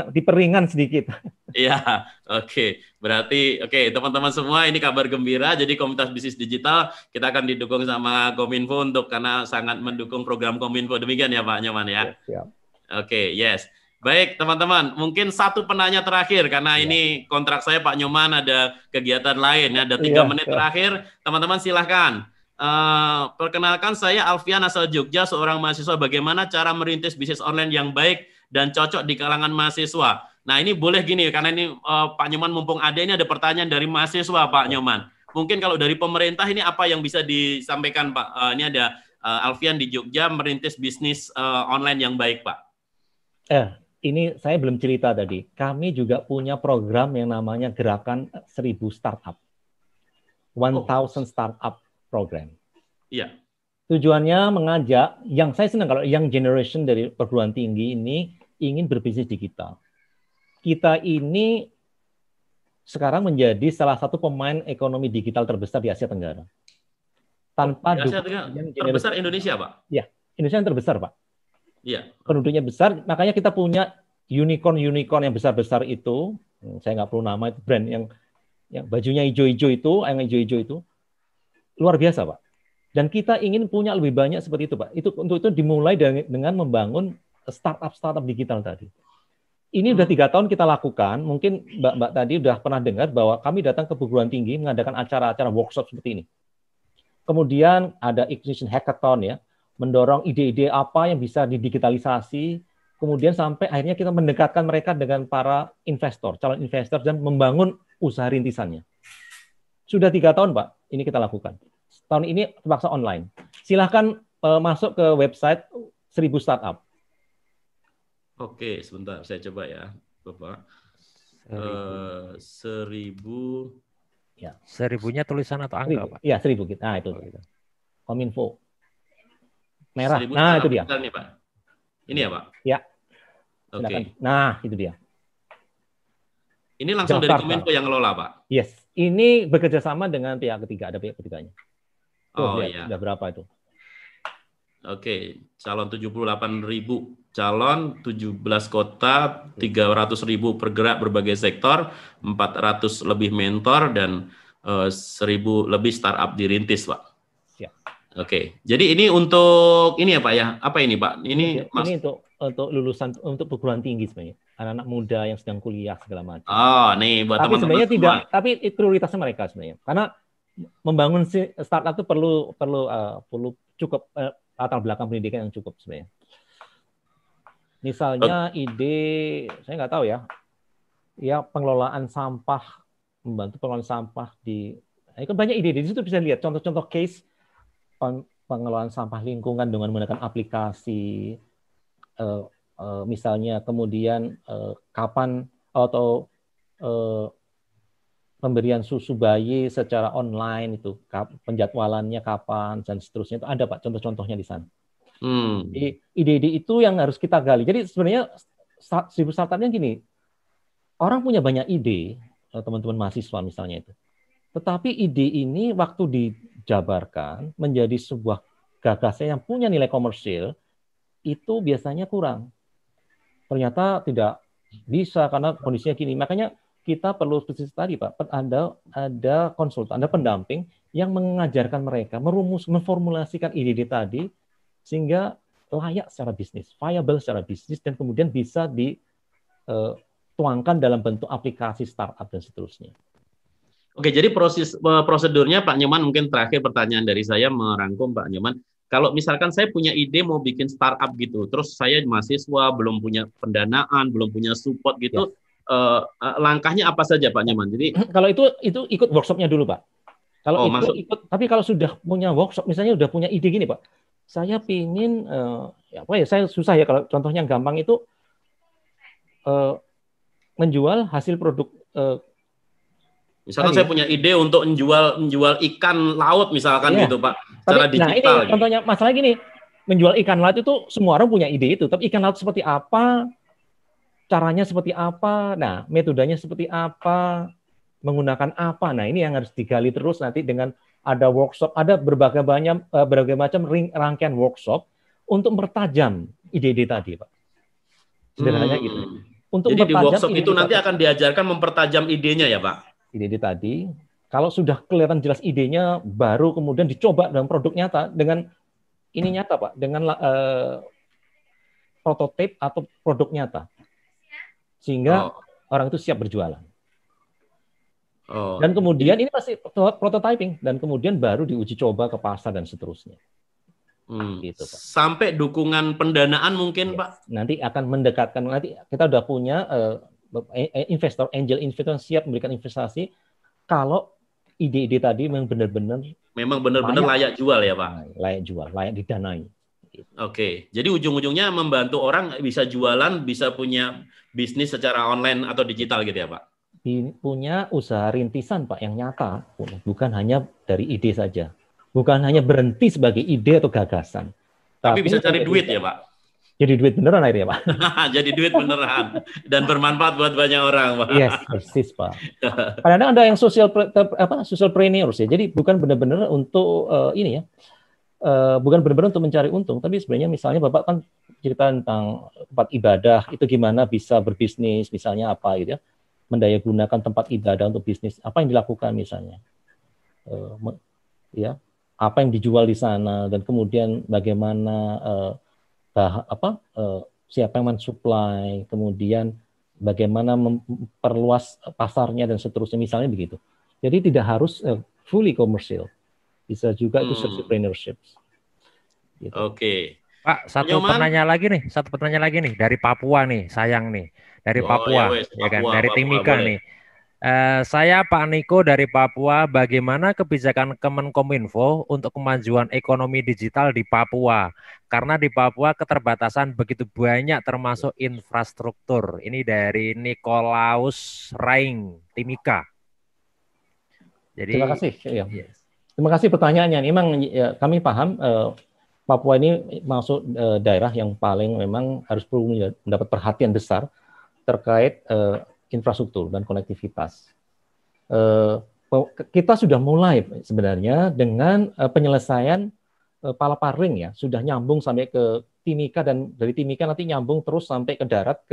diperingan sedikit. Iya, oke. Berarti teman-teman semua ini kabar gembira. Jadi komunitas bisnis digital kita akan didukung sama Kominfo karena sangat mendukung program Kominfo. Demikian ya Pak Nyoman ya. Siap. Oke, yes. Baik teman-teman, mungkin satu penanya terakhir karena ini kontrak saya Pak Nyoman ada kegiatan lain. Ada 3 menit terakhir. Teman-teman silahkan. Perkenalkan saya Alfian asal Jogja, seorang mahasiswa. Bagaimana cara merintis bisnis online yang baik dan cocok di kalangan mahasiswa? Nah ini boleh gini, karena ini Pak Nyoman mumpung ada, ini ada pertanyaan dari mahasiswa Pak Nyoman. Mungkin kalau dari pemerintah ini apa yang bisa disampaikan Pak? Ini ada Alfian di Jogja merintis bisnis online yang baik Pak. Ini saya belum cerita tadi. Kami juga punya program yang namanya Gerakan 1000 Startup. 1000 Startup Program. Iya. Tujuannya mengajak, yang saya senang kalau young generation dari perguruan tinggi ini ingin berbisnis digital. Kita ini sekarang menjadi salah satu pemain ekonomi digital terbesar di Asia Tenggara. Tanpa terbesar Indonesia, Pak? Ya, Indonesia yang terbesar, Pak. Iya. Penduduknya besar, makanya kita punya unicorn yang besar-besar itu. Saya nggak perlu nama itu brand yang bajunya hijau-hijau itu, yang hijau-hijau itu luar biasa, Pak. Dan kita ingin punya lebih banyak seperti itu, Pak. Untuk itu dimulai dengan membangun startup digital tadi. Ini udah 3 tahun kita lakukan. Mungkin Mbak tadi udah pernah dengar bahwa kami datang ke perguruan tinggi mengadakan acara-acara workshop seperti ini. Kemudian ada Ignition Hackathon ya, mendorong ide-ide apa yang bisa didigitalisasi. Kemudian sampai akhirnya kita mendekatkan mereka dengan para investor, calon investor, dan membangun usaha rintisannya. Sudah 3 tahun, Pak, ini kita lakukan. Tahun ini terpaksa online. Silahkan masuk ke website 1000 Startup. Oke, sebentar, saya coba ya, Bapak. 1000. Ya. 1000-nya tulisan atau angka, Pak? Iya, 1000 kita. Nah, itu. Kominfo. Merah. Nah, itu dia. Nih, Pak. Ini ya, Pak? Ya. Oke. Nah, itu dia. Ini langsung dari Kominfo yang ngelola, Pak? Yes. Ini bekerja sama dengan pihak ketiga, ada pihak ketiganya. Oh, iya. Sudah berapa itu? Oke, calon 78.000. calon, 17 kota, 300.000 pergerak berbagai sektor, 400 lebih mentor, dan 1.000 lebih startup dirintis, Pak. Siap. Oke, jadi ini untuk ini ya Pak ya, apa ini Pak? Ini untuk lulusan, untuk perguruan tinggi sebenarnya, anak-anak muda yang sedang kuliah segala macam. Oh, nih buat tapi teman-teman sebenarnya semua. tidak, tapi prioritasnya mereka sebenarnya, karena membangun startup itu perlu cukup latar belakang pendidikan yang cukup sebenarnya. Misalnya ide, saya nggak tahu ya pengelolaan sampah, membantu pengelolaan sampah itu banyak ide di situ, bisa lihat contoh-contoh case pengelolaan sampah lingkungan dengan menggunakan aplikasi, misalnya kemudian kapan atau pemberian susu bayi secara online itu penjadwalannya kapan dan seterusnya, itu ada Pak contoh-contohnya di sana. Jadi ide-ide itu yang harus kita gali. Jadi sebenarnya startupnya gini, orang punya banyak ide, teman-teman mahasiswa misalnya itu. Tetapi ide ini waktu dijabarkan menjadi sebuah gagasan yang punya nilai komersil, itu biasanya kurang. Ternyata tidak bisa karena kondisinya gini. Makanya kita perlu seperti tadi Pak, ada konsultan, ada pendamping yang mengajarkan mereka memformulasikan ide-ide tadi sehingga layak secara bisnis, viable secara bisnis, dan kemudian bisa dituangkan dalam bentuk aplikasi startup dan seterusnya. Oke, jadi prosedurnya Pak Nyoman, mungkin terakhir pertanyaan dari saya merangkum Pak Nyoman. Kalau misalkan saya punya ide mau bikin startup gitu, terus saya mahasiswa, belum punya pendanaan, belum punya support gitu, langkahnya apa saja Pak Nyoman? Jadi kalau itu ikut workshopnya dulu Pak. Kalau tapi kalau sudah punya workshop, misalnya sudah punya ide gini Pak, saya pingin saya susah ya kalau contohnya gampang itu menjual hasil produk. Misalkan saya punya ide untuk menjual ikan laut misalkan gitu Pak, secara digital. Nah ini contohnya masalah gini, menjual ikan laut itu semua orang punya ide itu, tapi ikan laut seperti apa, caranya seperti apa, nah metodenya seperti apa, menggunakan apa, nah ini yang harus digali terus nanti dengan ada workshop, ada berbagai macam rangkaian workshop untuk mempertajam ide-ide tadi Pak. Sederhananya gitu. Untuk jadi di workshop itu nanti akan diajarkan mempertajam idenya ya Pak? Ide-ide tadi, kalau sudah kelihatan jelas idenya, baru kemudian dicoba dalam produk nyata dengan ini nyata Pak, dengan prototipe atau produk nyata, sehingga orang itu siap berjualan. Dan kemudian ini masih prototyping, dan kemudian baru diuji coba ke pasar dan seterusnya. Gitu, Pak. Sampai dukungan pendanaan mungkin Pak? Nanti akan mendekatkan, nanti kita udah punya investor, angel investor siap memberikan investasi kalau ide-ide tadi memang benar-benar layak jual ya Pak? Layak jual, layak didanai. Oke, jadi ujung-ujungnya membantu orang bisa jualan, bisa punya bisnis secara online atau digital gitu ya Pak? Punya usaha rintisan Pak yang nyata, bukan hanya dari ide saja, bukan hanya berhenti sebagai ide atau gagasan. Tapi bisa cari duit ya Pak? Jadi duit beneran akhirnya Pak. Jadi duit beneran dan bermanfaat buat banyak orang Pak. Yes, persis Pak. Kadang-kadang ada yang socialpreneurs ya. Jadi bukan benar-benar untuk bukan benar-benar untuk mencari untung, tapi sebenarnya misalnya Bapak kan cerita tentang tempat ibadah itu gimana bisa berbisnis, misalnya apa gitu ya, mendaya gunakan tempat ibadah untuk bisnis, apa yang dilakukan misalnya, apa yang dijual di sana, dan kemudian bagaimana siapa yang mensuplai, kemudian bagaimana memperluas pasarnya dan seterusnya, misalnya begitu. Jadi tidak harus fully commercial, bisa juga itu entrepreneurship. Gitu. Oke. Pak, satu pertanyaan lagi nih dari Papua nih, sayang nih, dari Papua, dari Timika nih. Saya Pak Niko dari Papua. Bagaimana kebijakan Kemenkominfo untuk kemajuan ekonomi digital di Papua? Karena di Papua keterbatasan begitu banyak termasuk infrastruktur. Ini dari Nikolaus Raing, Timika. Jadi, terima kasih. Ya. Terima kasih pertanyaannya. Memang ya, kami paham Papua ini masuk daerah yang paling memang harus perlu mendapat perhatian besar terkait infrastruktur dan konektivitas. Kita sudah mulai sebenarnya dengan penyelesaian Palaparing ya, sudah nyambung sampai ke Timika, dan dari Timika nanti nyambung terus sampai ke darat,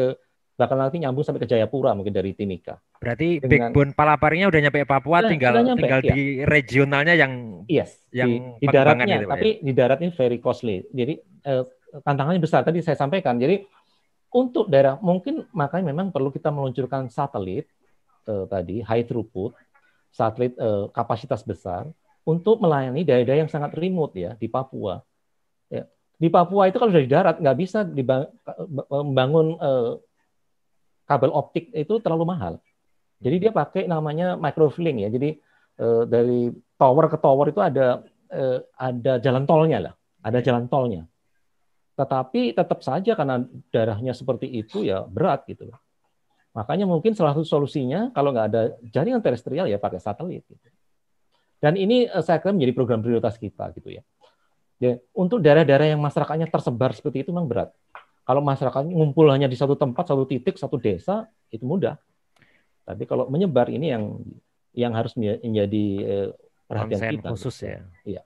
bahkan nanti nyambung sampai ke Jayapura mungkin dari Timika. Berarti backbone Palaparingnya udah nyampe Papua, tinggal di regionalnya yang di daratnya, gitu, tapi di darat ini very costly. Jadi tantangannya besar. Tadi saya sampaikan. Jadi untuk daerah mungkin makanya memang perlu kita meluncurkan satelit tadi high throughput, satelit kapasitas besar untuk melayani daerah-daerah yang sangat remote ya di Papua. Ya. Di Papua itu kalau dari darat nggak bisa membangun kabel optik, itu terlalu mahal. Jadi dia pakai namanya microlink ya. Jadi dari tower ke tower itu ada jalan tolnya lah, ada jalan tolnya. Tetapi tetap saja karena daerahnya seperti itu ya berat gitu. Makanya mungkin salah satu solusinya kalau nggak ada jaringan terestrial ya pakai satelit. Gitu. Dan ini saya kira menjadi program prioritas kita gitu ya. Untuk daerah-daerah yang masyarakatnya tersebar seperti itu memang berat. Kalau masyarakatnya ngumpul hanya di satu tempat, satu titik, satu desa, itu mudah. Tapi kalau menyebar ini yang harus menjadi perhatian kita. Khusus ya. Iya.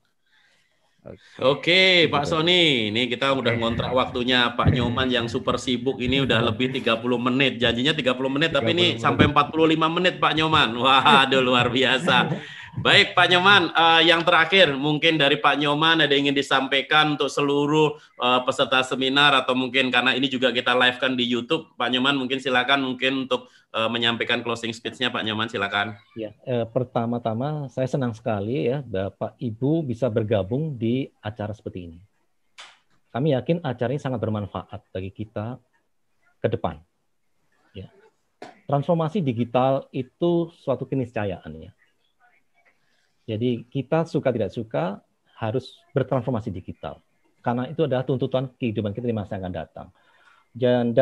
Oke, Pak Sony, ini kita udah ngontrak waktunya Pak Nyoman yang super sibuk ini udah lebih 30 menit. Janjinya 30 menit, tapi ini sampai 45 menit Pak Nyoman. Wah, aduh luar biasa. Baik Pak Nyoman, yang terakhir mungkin dari Pak Nyoman ada yang ingin disampaikan untuk seluruh peserta seminar, atau mungkin karena ini juga kita live kan di YouTube, Pak Nyoman mungkin silakan mungkin untuk menyampaikan closing speech-nya Pak Nyoman, silakan. Ya, pertama-tama saya senang sekali ya Bapak Ibu bisa bergabung di acara seperti ini. Kami yakin acara ini sangat bermanfaat bagi kita ke depan. Ya. Transformasi digital itu suatu keniscayaan ya. Jadi kita suka tidak suka harus bertransformasi digital. Karena itu adalah tuntutan kehidupan kita di masa yang akan datang. Dan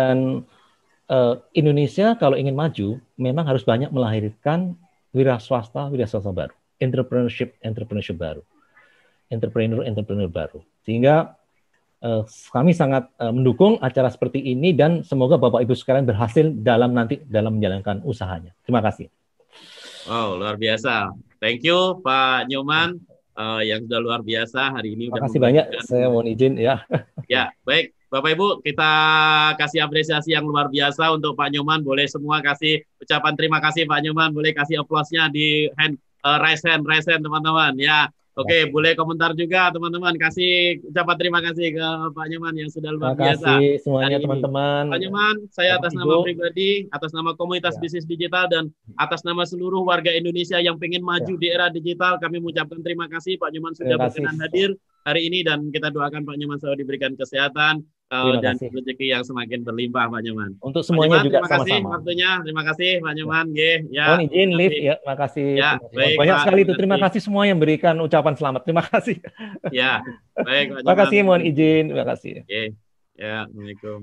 Indonesia kalau ingin maju, memang harus banyak melahirkan wira swasta baru. Entrepreneurship baru. Entrepreneur baru. Sehingga kami sangat mendukung acara seperti ini, dan semoga Bapak Ibu sekalian berhasil dalam menjalankan usahanya. Terima kasih. Wow, luar biasa. Thank you Pak Nyoman yang sudah luar biasa hari ini. Terima kasih banyak. Saya mohon izin ya. Ya, baik Bapak Ibu, kita kasih apresiasi yang luar biasa untuk Pak Nyoman. Boleh semua kasih ucapan terima kasih Pak Nyoman. Boleh kasih aplausnya di raise hand teman-teman. Ya, oke, boleh komentar juga teman-teman. Kasih ucapan terima kasih ke Pak Nyoman yang sudah luar biasa. Terima kasih semuanya teman-teman. Pak Nyoman, saya atas nama pribadi, atas nama komunitas bisnis digital, dan atas nama seluruh warga Indonesia yang pengen maju di era digital, kami mengucapkan terima kasih Pak Nyoman sudah berkenan hadir hari ini, dan kita doakan Pak Nyoman selalu diberikan kesehatan dan rezeki yang semakin berlimpah Pak Nyoman. Untuk semuanya juga sama-sama. Terima kasih waktunya. Terima kasih Pak Nyoman. Ya. Mohon izin live ya. Makasih. Ya, baik, banyak sekali itu. Terima kasih semua yang berikan ucapan selamat. Terima kasih. Ya. Baik Pak Nyoman. Terima kasih, mohon izin. Terima kasih. Oke. Ya, Assalamualaikum.